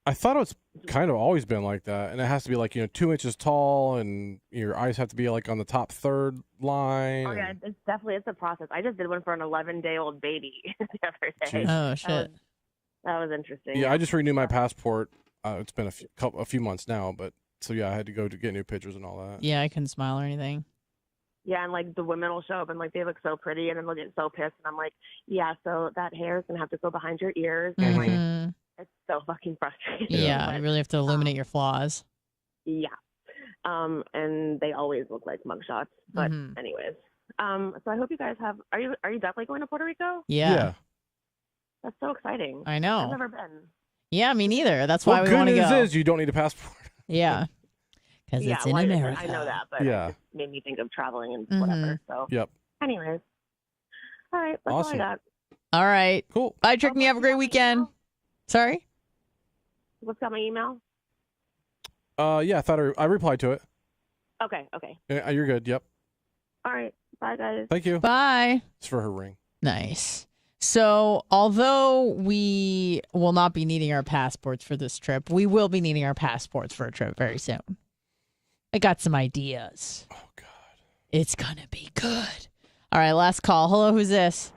I thought it's kind of always been like that, and it has to be like 2 inches tall, and your eyes have to be like on the top third line. Oh yeah, it's a process. I just did one for an 11-day-old baby the other day. Jeez. Oh, shit. That was interesting. Yeah, I just renewed my passport. It's been a few months now, but so yeah, I had to go to get new pictures and all that. Yeah, I couldn't smile or anything. Yeah, and like the women will show up and like they look so pretty, and then they'll get so pissed, and I'm like, yeah, so that hair is gonna have to go behind your ears, and like it's so fucking frustrating. Yeah, but, you really have to illuminate your flaws. Yeah, and they always look like mugshots. But anyways, so I hope you guys have. Are you definitely going to Puerto Rico? Yeah. That's so exciting. I know. I've never been. Yeah, me neither. That's why we want to go. Good news is you don't need a passport. Yeah. Because it's in America. I know that, but yeah. it just made me think of traveling and whatever. So, yep. Anyways, all right, that's awesome. all I got. All right. Cool. Bye, Trick Me. Have a great weekend. Sorry? What's got my email? Yeah, I replied to it. Okay. Yeah, you're good. Yep. All right. Bye, guys. Thank you. Bye. It's for her ring. Nice. So, although we will not be needing our passports for this trip, we will be needing our passports for a trip very soon. I got some ideas. Oh, God. It's going to be good. All right, last call. Hello, who's this?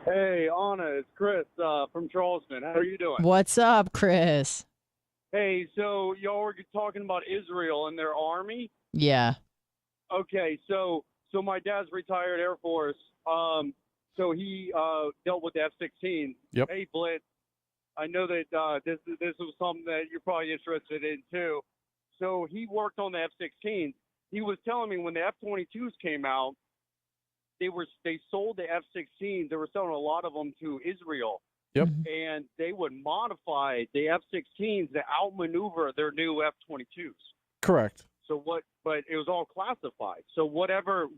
Hey, Anna, it's Chris from Charleston. How are you doing? What's up, Chris? Hey, so y'all were talking about Israel and their army? Yeah. Okay, so my dad's retired Air Force. So he dealt with the F-16. Yep. Hey, Blitz, I know that this was something that you're probably interested in, too. So he worked on the F-16s. He was telling me when the F-22s came out, they sold the F-16s. They were selling a lot of them to Israel. Yep. And they would modify the F-16s to outmaneuver their new F-22s. Correct. But it was all classified. So whatever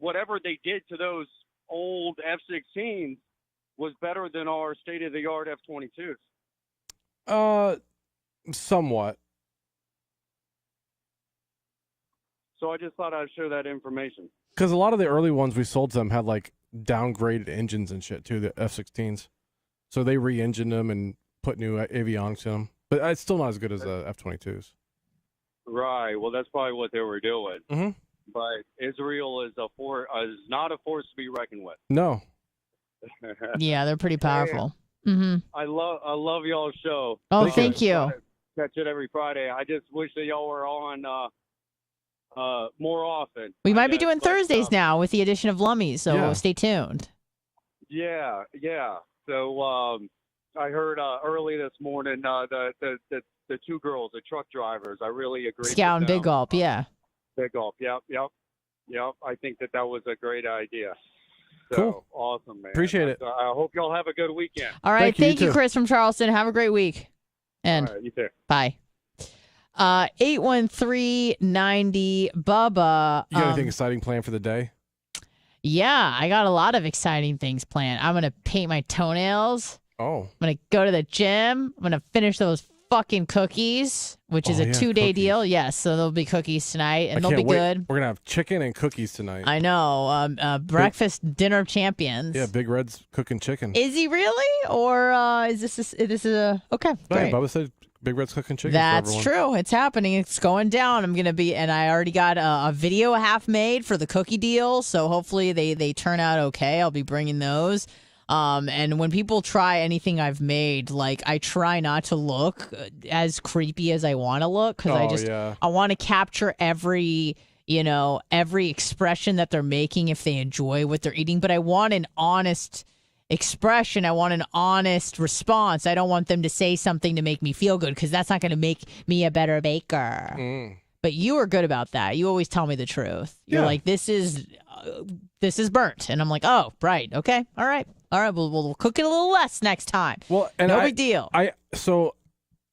they did to those old F-16s was better than our state-of-the-art F-22s. Somewhat. So I just thought I'd share that information. Because a lot of the early ones we sold to them had like downgraded engines and shit too, the F-16s. So they re-engined them and put new avionics in them. But it's still not as good as the F-22s. Right. Well, that's probably what they were doing. Mm-hmm. But Israel is not a force to be reckoned with. No. Yeah, they're pretty powerful. Mm-hmm. I love y'all's show. Oh, thank you. Catch it every Friday. I just wish that y'all were on more often. We might be doing Thursdays now with the addition of Lummies, so stay tuned. Yeah. So I heard early this morning the two girls, the truck drivers. I really agree. Scout and Big Gulp, yeah. Big Gulp, yep. I think that was a great idea. So, cool. Awesome, man. Appreciate it. I hope y'all have a good weekend. All right, thank you, too. Chris from Charleston. Have a great week. And all right, you too. Bye. 813-90 Bubba. You got anything exciting planned for the day? Yeah, I got a lot of exciting things planned. I'm going to paint my toenails. Oh. I'm going to go to the gym. I'm going to finish those fucking cookies, which is a 2-day deal. Yes, so there'll be cookies tonight, and they'll be good. We're going to have chicken and cookies tonight. I know. Breakfast, dinner of champions. Yeah, Big Red's cooking chicken. Is he really? Or is this a... Okay, great. Bubba said Big Red's cooking chicken. That's true. It's happening. It's going down. I'm going to be... And I already got a video half made for the cookie deal, so hopefully they turn out okay. I'll be bringing those. And when people try anything I've made, like, I try not to look as creepy as I want to look, because I want to capture every expression that they're making if they enjoy what they're eating. But I want an honest expression. I want an honest response. I don't want them to say something to make me feel good, because that's not going to make me a better baker. But you are good about that. You always tell me the truth. You're like, this is burnt. And I'm like, oh, right. Okay. All right. We'll cook it a little less next time. Well, and no big deal. So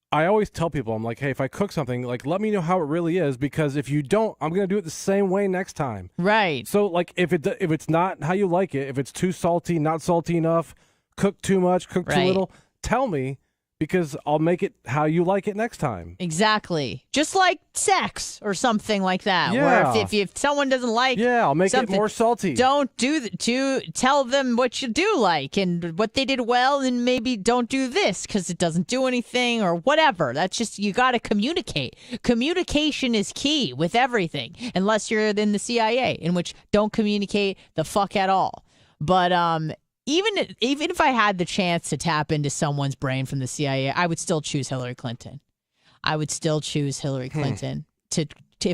I always tell people, I'm like, hey, if I cook something, like, let me know how it really is, because if you don't, I'm going to do it the same way next time. Right. So, like, if it's not how you like it, if it's too salty, not salty enough, cook too much, cook too little, tell me, because I'll make it how you like it next time. Exactly. Just like sex or something like that. Yeah. Where if someone doesn't like I'll make it more salty. Don't tell them what you do like and what they did well, and maybe don't do this because it doesn't do anything or whatever. That's just, you got to communicate. Communication is key with everything, unless you're in the CIA, in which don't communicate the fuck at all. But even if I had the chance to tap into someone's brain from the CIA, I would still choose Hillary Clinton. If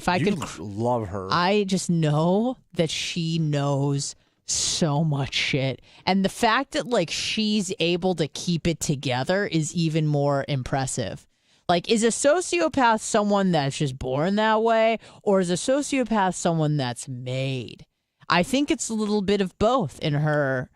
I could love her. I just know that she knows so much shit. And the fact that, like, she's able to keep it together is even more impressive. Like, is a sociopath someone that's just born that way, or is a sociopath someone that's made? I think it's a little bit of both in her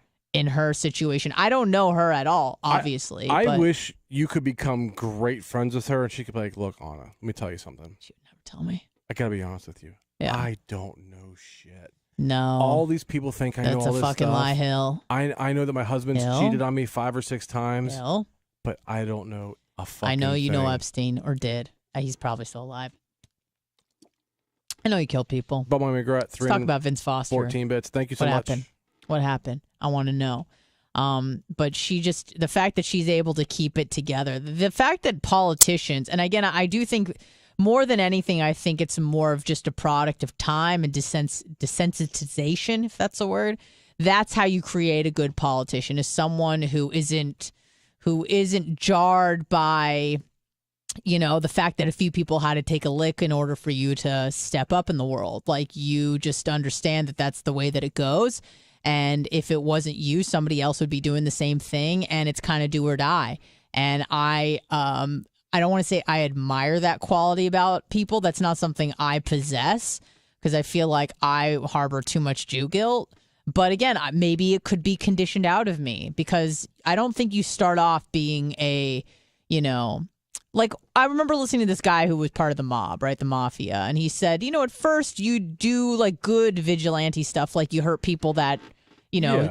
situation. I don't know her at all, obviously. I wish you could become great friends with her, and she could be like, look, Anna, let me tell you something. She would never tell me. I gotta be honest with you. Yeah. I don't know shit. No. All these people think I know all this stuff. That's a fucking lie, Hill. I know that my husband's cheated on me 5 or 6 times. Hill. But I don't know a fucking I know you thing. know Epstein, or did. He's probably still alive. I know he killed people. But when we were at 3 Let's talk about Vince Foster. 14 bits. Thank you so much. What happened? I want to know. But the fact that she's able to keep it together, the fact that politicians, and again, I do think more than anything, I think it's more of just a product of time and desensitization, if that's a word. That's how you create a good politician, is someone who isn't jarred by, the fact that a few people had to take a lick in order for you to step up in the world. Like, you just understand that that's the way that it goes. And if it wasn't you, somebody else would be doing the same thing, and it's kind of do or die. And I I don't want to say I admire that quality about people. That's not something I possess because I feel like I harbor too much Jew guilt. But again, maybe it could be conditioned out of me because I don't think you start off being like I remember listening to this guy who was part of the mob, right? The mafia. And he said, at first you do like good vigilante stuff, like you hurt people that,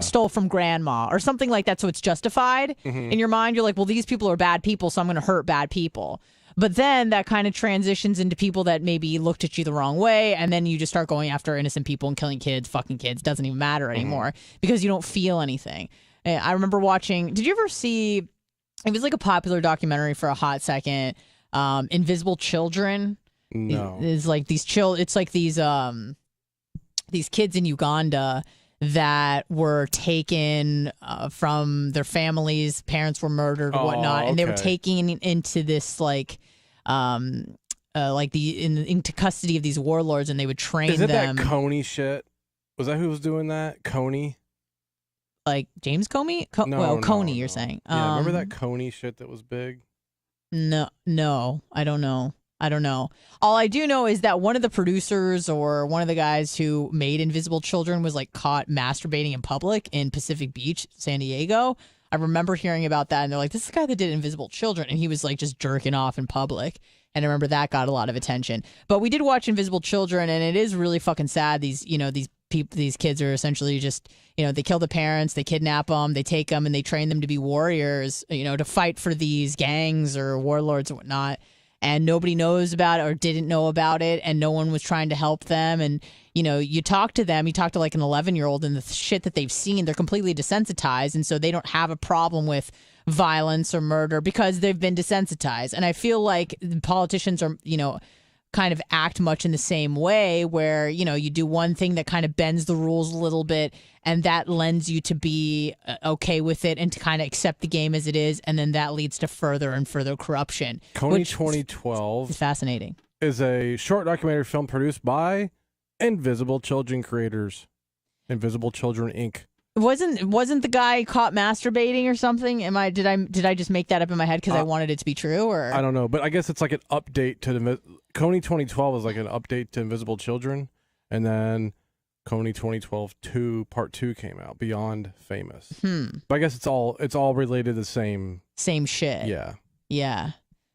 stole from grandma or something like that. So it's justified in your mind. You're like, well, these people are bad people, so I'm going to hurt bad people. But then that kind of transitions into people that maybe looked at you the wrong way. And then you just start going after innocent people and killing kids, fucking kids. Doesn't even matter anymore because you don't feel anything. I remember watching, did you ever see, it was like a popular documentary for a hot second, Invisible Children? No. It's like these these kids in Uganda that were taken from their families. Parents were murdered or whatnot, and they were taken into this into custody of these warlords, and they would train them. Is it that Coney shit? Was that who was doing that? Coney? Like James Comey? Coney, you're saying? Yeah, remember that Coney shit that was big? No, I don't know. All I do know is that one of the producers or one of the guys who made Invisible Children was like caught masturbating in public in Pacific Beach, San Diego. I remember hearing about that, and they're like, this is the guy that did Invisible Children, and he was like just jerking off in public. And I remember that got a lot of attention. But we did watch Invisible Children, and it is really fucking sad. These kids are essentially just, they kill the parents, they kidnap them, they take them, and they train them to be warriors, to fight for these gangs or warlords and whatnot. And nobody knows about it or didn't know about it, and no one was trying to help them. And, you talk to them, you talk to like an 11-year-old, and the shit that they've seen, they're completely desensitized. And so they don't have a problem with violence or murder because they've been desensitized. And I feel like politicians are, kind of act much in the same way where, you do one thing that kind of bends the rules a little bit, and that lends you to be okay with it and to kind of accept the game as it is. And then that leads to further and further corruption. Coney 2012 is fascinating. Is a short documentary film produced by Invisible Children creators, Invisible Children Inc. Wasn't the guy caught masturbating or something? Did I just make that up in my head because I wanted it to be true? Or I don't know, but I guess it's like an update to the Coney 2012 is like an update to Invisible Children, and then Coney 2012 Part 2 came out, Beyond Famous. But I guess it's all related to the same shit. Yeah.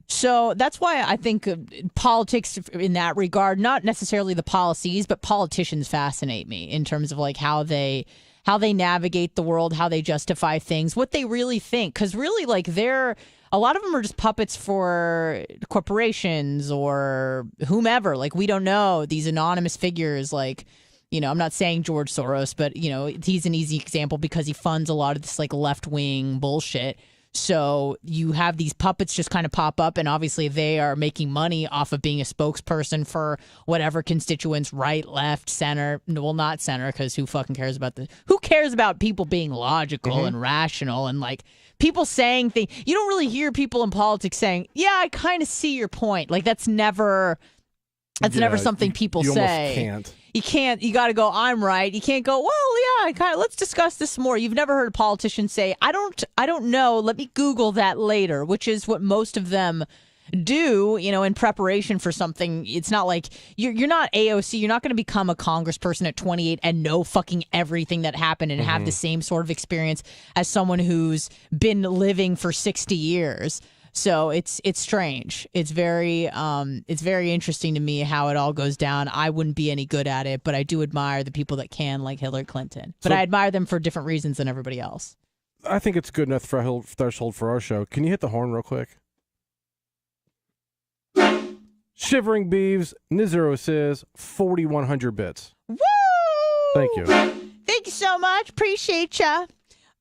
So that's why I think politics in that regard, not necessarily the policies, but politicians fascinate me in terms of like how they navigate the world, how they justify things, what they really think. Because really, like, a lot of them are just puppets for corporations or whomever. Like, we don't know. These anonymous figures, like, I'm not saying George Soros, but, he's an easy example because he funds a lot of this, like, left-wing bullshit. So you have these puppets just kind of pop up, and obviously they are making money off of being a spokesperson for whatever constituents, right, left, center. Well, not center, because who fucking cares about who cares about people being logical and rational and like people saying things? You don't really hear people in politics saying, yeah, I kind of see your point. Like that's never something people you say. Can't. You can't. You got to go, I'm right. You can't go, well, yeah, let's discuss this more. You've never heard a politician say, I don't know. Let me Google that later, which is what most of them do, in preparation for something. It's not like you're not AOC. You're not going to become a congressperson at 28 and know fucking everything that happened and have the same sort of experience as someone who's been living for 60 years. So it's strange. It's very interesting to me how it all goes down. I wouldn't be any good at it, but I do admire the people that can, like Hillary Clinton. But I admire them for different reasons than everybody else. I think it's good enough threshold for our show. Can you hit the horn real quick? Shivering Beeves, Nizero says 4,100 bits. Woo! Thank you. Thank you so much. Appreciate ya.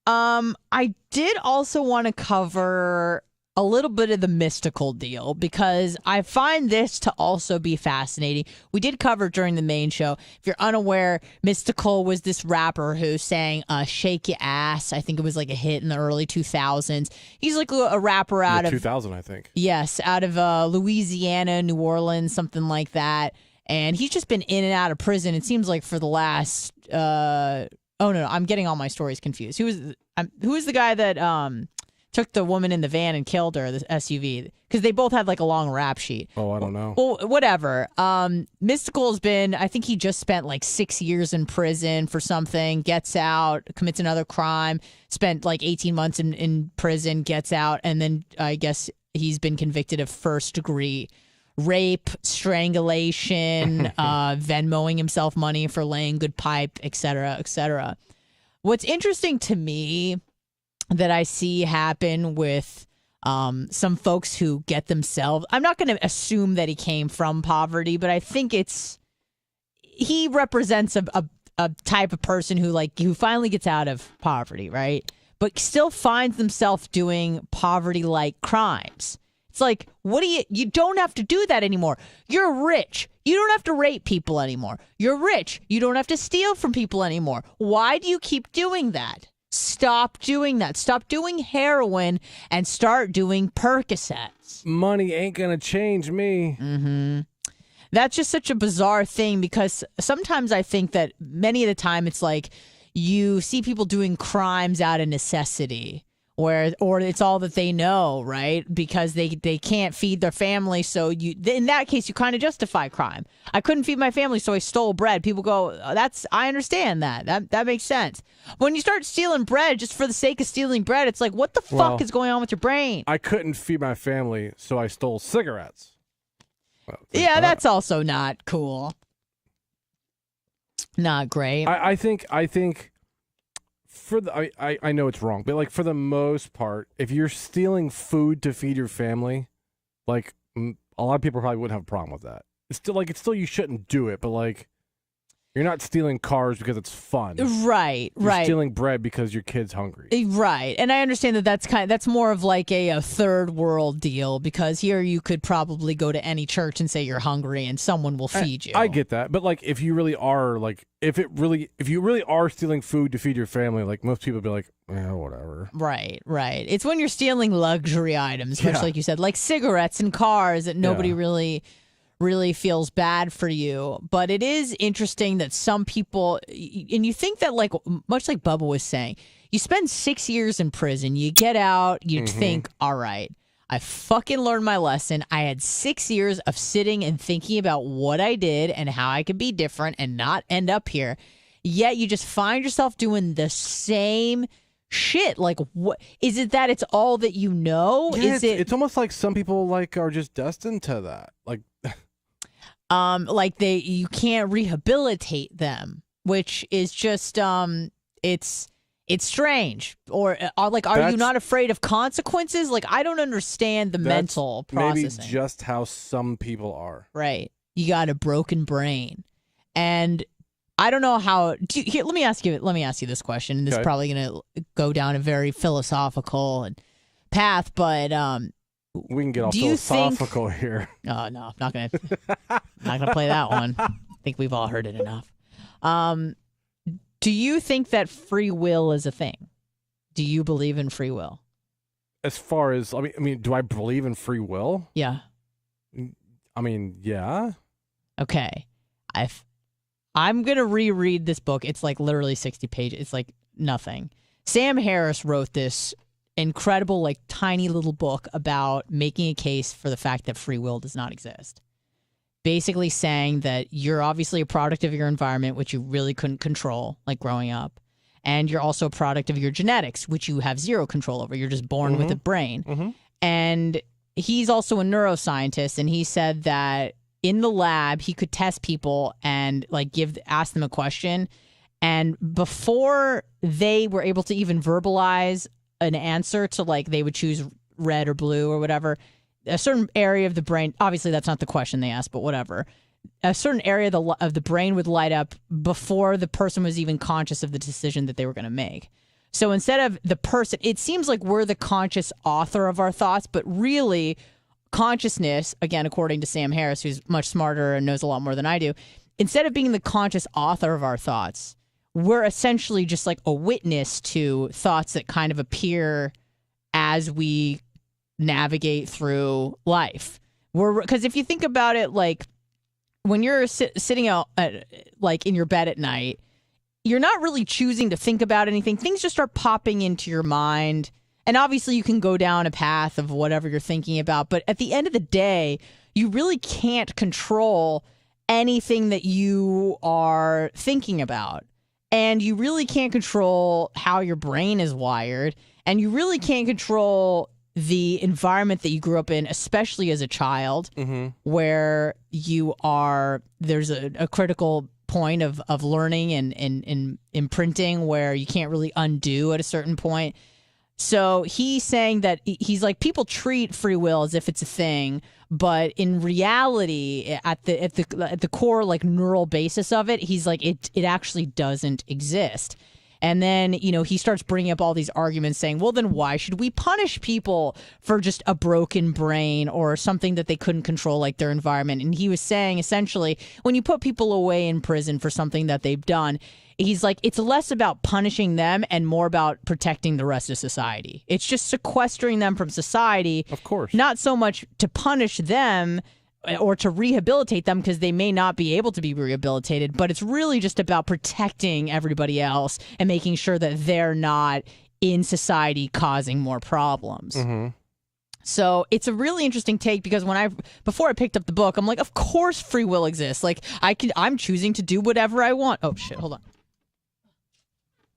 I did also want to cover a little bit of the mystical deal because I find this to also be fascinating. We did cover during the main show. If you're unaware, Mystical was this rapper who sang Shake Your Ass. I think it was like a hit in the early 2000s. He's like a rapper out of 2000, I think. Yes, out of Louisiana, New Orleans, something like that. And he's just been in and out of prison. It seems like for the last I'm getting all my stories confused. Who is the guy that took the woman in the van and killed her, the SUV, because they both had like a long rap sheet. Oh, I don't know. Well, whatever. Mystical's been, I think he just spent like 6 years in prison for something, gets out, commits another crime, spent like 18 months in prison, gets out, and then I guess he's been convicted of first-degree rape, strangulation, Venmoing himself money for laying good pipe, etc., etc. What's interesting to me that I see happen with some folks who get themselves, I'm not going to assume that he came from poverty, but I think he represents a type of person who finally gets out of poverty, right? But still finds themselves doing poverty-like crimes. It's like, you don't have to do that anymore. You're rich. You don't have to rape people anymore. You're rich. You don't have to steal from people anymore. Why do you keep doing that? Stop doing that. Stop doing heroin and start doing Percocets. Money ain't going to change me. Mm-hmm. That's just such a bizarre thing because sometimes I think that many of the time it's like you see people doing crimes out of necessity. Or it's all that they know, right? Because they can't feed their family, so in that case you kind of justify crime. I couldn't feed my family, so I stole bread. People go, I understand that makes sense. When you start stealing bread just for the sake of stealing bread, it's like, what the fuck is going on with your brain? I couldn't feed my family, so I stole cigarettes. Well, yeah, that's also not cool. Not great. I think. I know it's wrong, but like for the most part, if you're stealing food to feed your family, like a lot of people probably wouldn't have a problem with that. It's still you shouldn't do it, but like you're not stealing cars because it's fun. Right. You're stealing bread because your kid's hungry. Right. And I understand that's more of like a third world deal because here you could probably go to any church and say you're hungry and someone will feed you. I get that. But like if you really are if you really are stealing food to feed your family, like most people would be like, whatever. Right. It's when you're stealing luxury items, much like you said, like cigarettes and cars that nobody really feels bad for you. But it is interesting that some people, and you think that like, much like Bubba was saying, you spend 6 years in prison, you get out, you think, all right, I fucking learned my lesson. I had 6 years of sitting and thinking about what I did and how I could be different and not end up here. Yet you just find yourself doing the same shit. Like, what is it that it's all that you know? Yeah, it's almost like some people like are just destined to that. Like you can't rehabilitate them, which is just it's strange. Or are you not afraid of consequences? Like, I don't understand the mental processing. Maybe just how some people are. Right. You got a broken brain, and I don't know how. Let me ask you this question. This is probably going to go down a very philosophical path, but we can get all philosophical here. Oh no, I'm not gonna play that one. I think we've all heard it enough. Do you think that free will is a thing? Do you believe in free will? As far as I mean, do I believe in free will? Yeah. I mean, yeah. Okay. I'm gonna reread this book. It's like literally 60 pages. It's like nothing. Sam Harris wrote this incredible, like tiny little book about making a case for the fact that free will does not exist. Basically saying that you're obviously a product of your environment, which you really couldn't control, like growing up. And you're also a product of your genetics, which you have zero control over. You're just born with a brain. And he's also a neuroscientist, and he said that in the lab, he could test people and like ask them a question. And before they were able to even verbalize an answer to like they would choose red or blue or whatever, a certain area of the brain, obviously that's not the question they asked, but whatever, a certain area of the brain would light up before the person was even conscious of the decision that they were going to make. So instead of the person, it seems like we're the conscious author of our thoughts, but really consciousness, again, according to Sam Harris, who's much smarter and knows a lot more than I do, instead of being the conscious author of our thoughts, we're essentially just like a witness to thoughts that kind of appear as we navigate through life. Because if you think about it, like when you're sitting out like in your bed at night, you're not really choosing to think about anything. Things just start popping into your mind. And obviously you can go down a path of whatever you're thinking about. But at the end of the day, you really can't control anything that you are thinking about. And you really can't control how your brain is wired. And you really can't control the environment that you grew up in, especially as a child, where there's a critical point of learning and imprinting where you can't really undo at a certain point. So he's saying that he's like, people treat free will as if it's a thing, but in reality, at the core, like, neural basis of it, he's like, it actually doesn't exist. And then, he starts bringing up all these arguments saying, well, then why should we punish people for just a broken brain or something that they couldn't control, like their environment? And he was saying, essentially, when you put people away in prison for something that they've done, he's like, it's less about punishing them and more about protecting the rest of society. It's just sequestering them from society. Of course. Not so much to punish them or to rehabilitate them, because they may not be able to be rehabilitated, but it's really just about protecting everybody else and making sure that they're not in society causing more problems. So it's a really interesting take, because before I picked up the book, I'm like, of course free will exists. Like, I'm choosing to do whatever I want. Oh shit, hold on.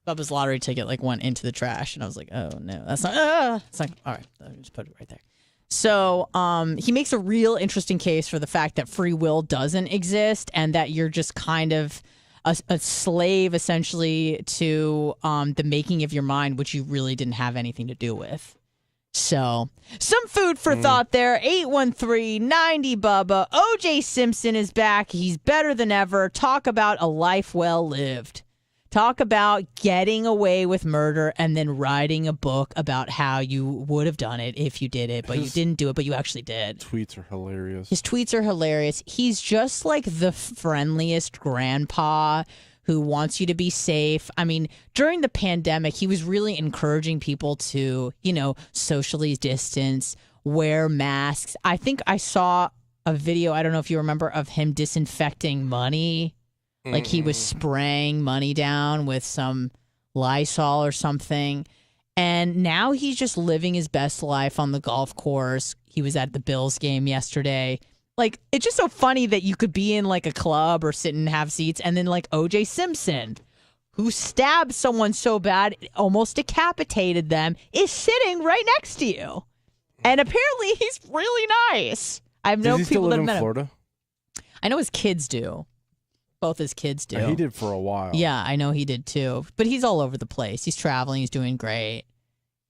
Bubba's lottery ticket went into the trash, and I was like, oh no, that's not. It's like, all right, I'll just put it right there. So he makes a real interesting case for the fact that free will doesn't exist, and that you're just kind of a slave, essentially, to the making of your mind, which you really didn't have anything to do with. So some food for thought there. 813-90 Bubba. O.J. Simpson is back. He's better than ever. Talk about a life well lived. Talk about getting away with murder and then writing a book about how you would have done it if you did it, but you didn't do it, but you actually did. Tweets are hilarious. His tweets are hilarious. He's just like the friendliest grandpa who wants you to be safe. I mean, during the pandemic, he was really encouraging people to, socially distance, wear masks. I think I saw a video, I don't know if you remember, of him disinfecting money. Like, he was spraying money down with some Lysol or something. And now he's just living his best life on the golf course. He was at the Bills game yesterday. Like, it's just so funny that you could be in, like, a club or sit and have seats, and then, like, O.J. Simpson, who stabbed someone so bad, almost decapitated them, is sitting right next to you. And apparently he's really nice. I know people that have met him. Does he still live in Florida? I know his kids do. Both his kids do. He did for a while. Yeah, I know he did too. But he's all over the place. He's traveling. He's doing great.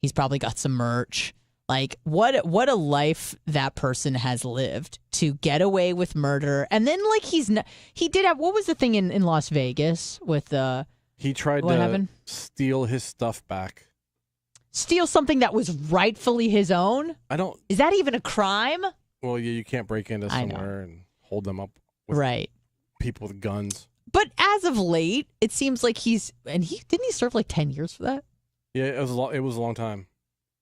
He's probably got some merch. Like, what a life that person has lived to get away with murder. And then, like, he did have, what was the thing in Las Vegas with he tried to steal his stuff back. Steal something that was rightfully his own? Is that even a crime? Well, yeah, you can't break into somewhere and hold them up with people with guns. But as of late, it seems like didn't he serve like 10 years for that? Yeah, it was a long time.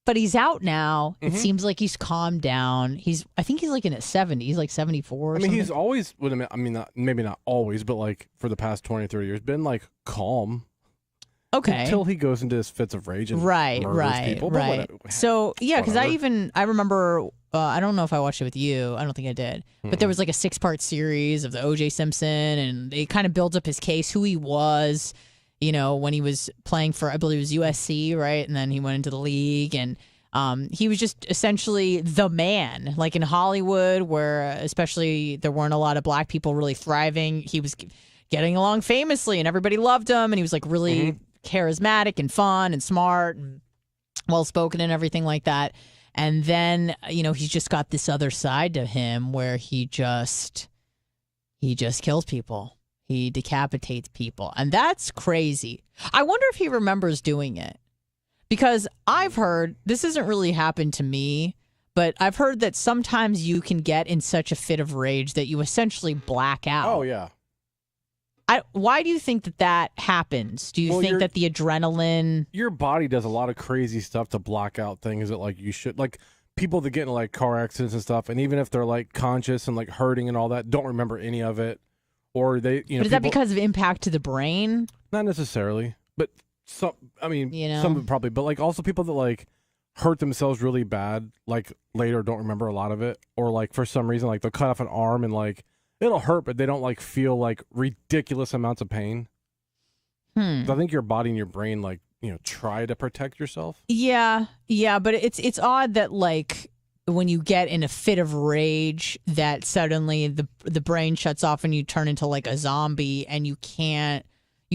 But he's out now. It seems like he's calmed down. I think he's like in his 70s, like 74 or something. He's always, maybe not always, but like for the past 20, 30 years, been like calm. Okay. Until he goes into his fits of rage and murders people. Right. So, yeah, because I remember, I don't know if I watched it with you. I don't think I did. But there was like a 6-part series of the O.J. Simpson, and it kind of builds up his case, who he was, when he was playing for, I believe it was USC, right? And then he went into the league, and he was just essentially the man. Like in Hollywood, where especially there weren't a lot of black people really thriving, he was getting along famously, and everybody loved him, and he was like really charismatic and fun and smart and well-spoken and everything like that. And then, he's just got this other side to him where he just kills people. He decapitates people. And that's crazy. I wonder if he remembers doing it. Because I've heard, this hasn't really happened to me, but I've heard that sometimes you can get in such a fit of rage that you essentially black out. Oh, yeah. Why do you think that happens? Do you think that the adrenaline... Your body does a lot of crazy stuff to block out things that, like, you should... Like, people that get in, like, car accidents and stuff, and even if they're, like, conscious and, like, hurting and all that, don't remember any of it. Or they, But is that because of impact to the brain? Not necessarily. But, some of it probably. But, like, also people that, like, hurt themselves really bad, like later don't remember a lot of it, or like for some reason like they'll cut off an arm and like it'll hurt, but they don't like feel like ridiculous amounts of pain. I think your body and your brain like, you know, try to protect yourself. Yeah, but it's odd that like when you get in a fit of rage that suddenly the brain shuts off and you turn into like a zombie and you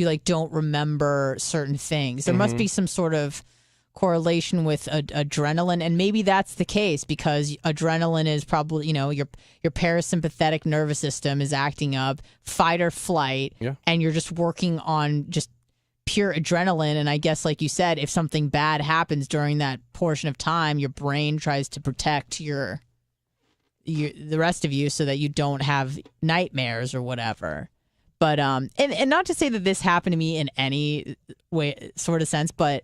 like don't remember certain things. There must be some sort of correlation with adrenaline, and maybe that's the case because adrenaline is probably, you know, your parasympathetic nervous system is acting up, fight or flight, and you're just working on just pure adrenaline. And I guess, like you said, if something bad happens during that portion of time, your brain tries to protect the rest of you so that you don't have nightmares or whatever. But and not to say that this happened to me in any way sort of sense, but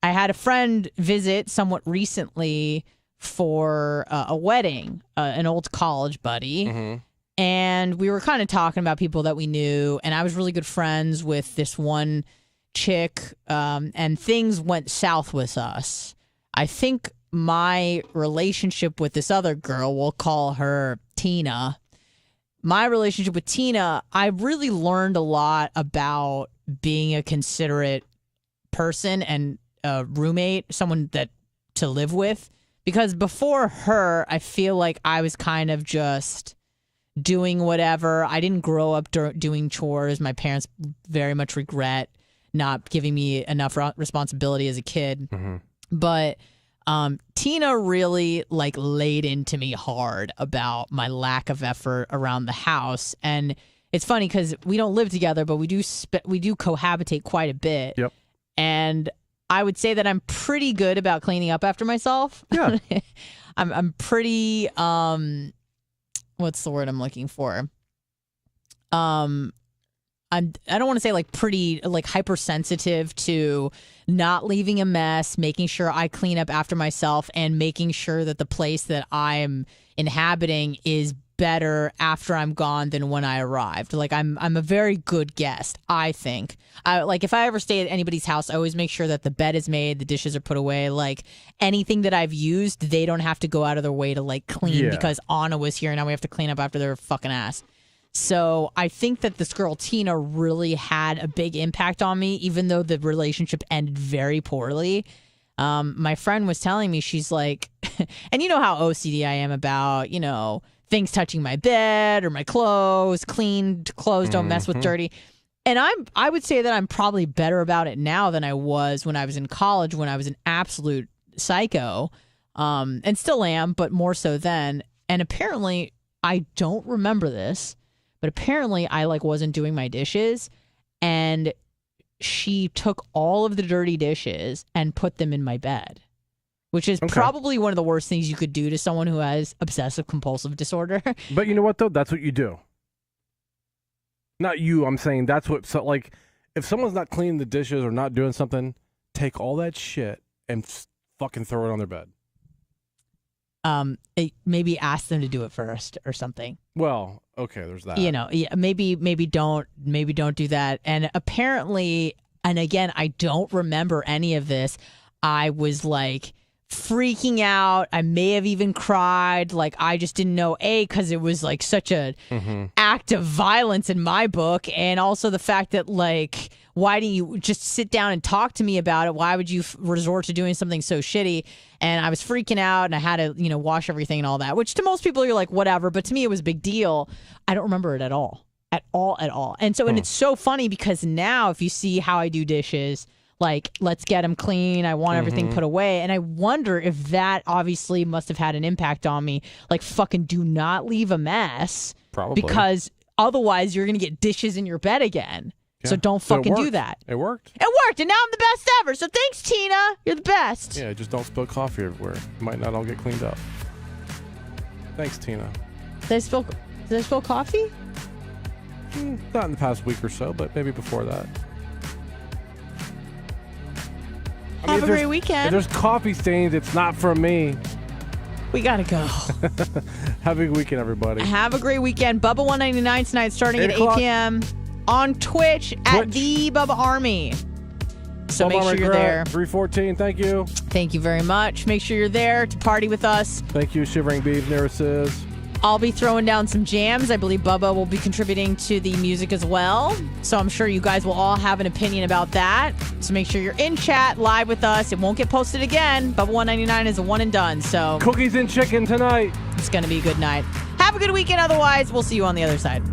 I had a friend visit somewhat recently for a wedding, an old college buddy. And we were kind of talking about people that we knew. And I was really good friends with this one chick. And things went south with us. I think my relationship with this other girl, we'll call her Tina. My relationship with Tina, I really learned a lot about being a considerate person and a roommate, someone to live with, because before her, I feel like I was kind of just doing whatever. I didn't grow up doing chores. My parents very much regret not giving me enough responsibility as a kid. But Tina really like laid into me hard about my lack of effort around the house. And it's funny because we don't live together, but we do cohabitate quite a bit. Yep. And I would say that I'm pretty good about cleaning up after myself. Yeah. I'm pretty what's the word I'm looking for? I don't want to say like pretty like hypersensitive to not leaving a mess, making sure I clean up after myself, and making sure that the place that I'm inhabiting is better after I'm gone than when I arrived. Like I'm a very good guest, I think. Like if I ever stay at anybody's house, I always make sure that the bed is made, the dishes are put away. Like anything that I've used, they don't have to go out of their way to like clean because Anna was here and now we have to clean up after their fucking ass. So I think that this girl Tina really had a big impact on me, even though the relationship ended very poorly. My friend was telling me, she's like, and you know how OCD I am about, you know, things touching my bed or my clothes, cleaned clothes don't mess with dirty. And I would say that I'm probably better about it now than I was when I was in college, when I was an absolute psycho, and still am, but more so then. And apparently, I don't remember this, but apparently I like wasn't doing my dishes, and she took all of the dirty dishes and put them in my bed, which is probably one of the worst things you could do to someone who has obsessive compulsive disorder. But you know what, though? That's what you do. Not you. I'm saying that's what, so like, if someone's not cleaning the dishes or not doing something, take all that shit and fucking throw it on their bed. Maybe ask them to do it first or something. Well, okay, there's that. You know, yeah, maybe don't do that. And apparently, and again, I don't remember any of this. I was like freaking out. I may have even cried. Like I just didn't know, because it was like such a act of violence in my book, and also the fact that like, why didn't you just sit down and talk to me about it? Why would you resort to doing something so shitty? And I was freaking out, and I had to, you know, wash everything and all that, which to most people you're like, whatever. But to me, it was a big deal. I don't remember it at all. And so, and it's so funny because now if you see how I do dishes, like, let's get them clean. I want everything put away. And I wonder if that obviously must have had an impact on me. Like, fucking do not leave a mess. Probably. Because otherwise you're going to get dishes in your bed again. Yeah. So don't fucking do that. It worked. It worked, and now I'm the best ever. So thanks, Tina. You're the best. Yeah, just don't spill coffee everywhere. It might not all get cleaned up. Thanks, Tina. Did I spill coffee? Not in the past week or so, but maybe before that. Have a great weekend. If there's coffee stains, it's not from me. We gotta go. Have a good weekend, everybody. Have a great weekend. Bubba 199 tonight, starting at 8 p.m. on Twitch at the Bubba Army. So make sure you're there. 314, thank you. Thank you very much. Make sure you're there to party with us. Thank you, Shivering Beef, Nurses. I'll be throwing down some jams. I believe Bubba will be contributing to the music as well. So I'm sure you guys will all have an opinion about that. So make sure you're in chat live with us. It won't get posted again. Bubba 199 is a one and done. So cookies and chicken tonight. It's going to be a good night. Have a good weekend. Otherwise, we'll see you on the other side.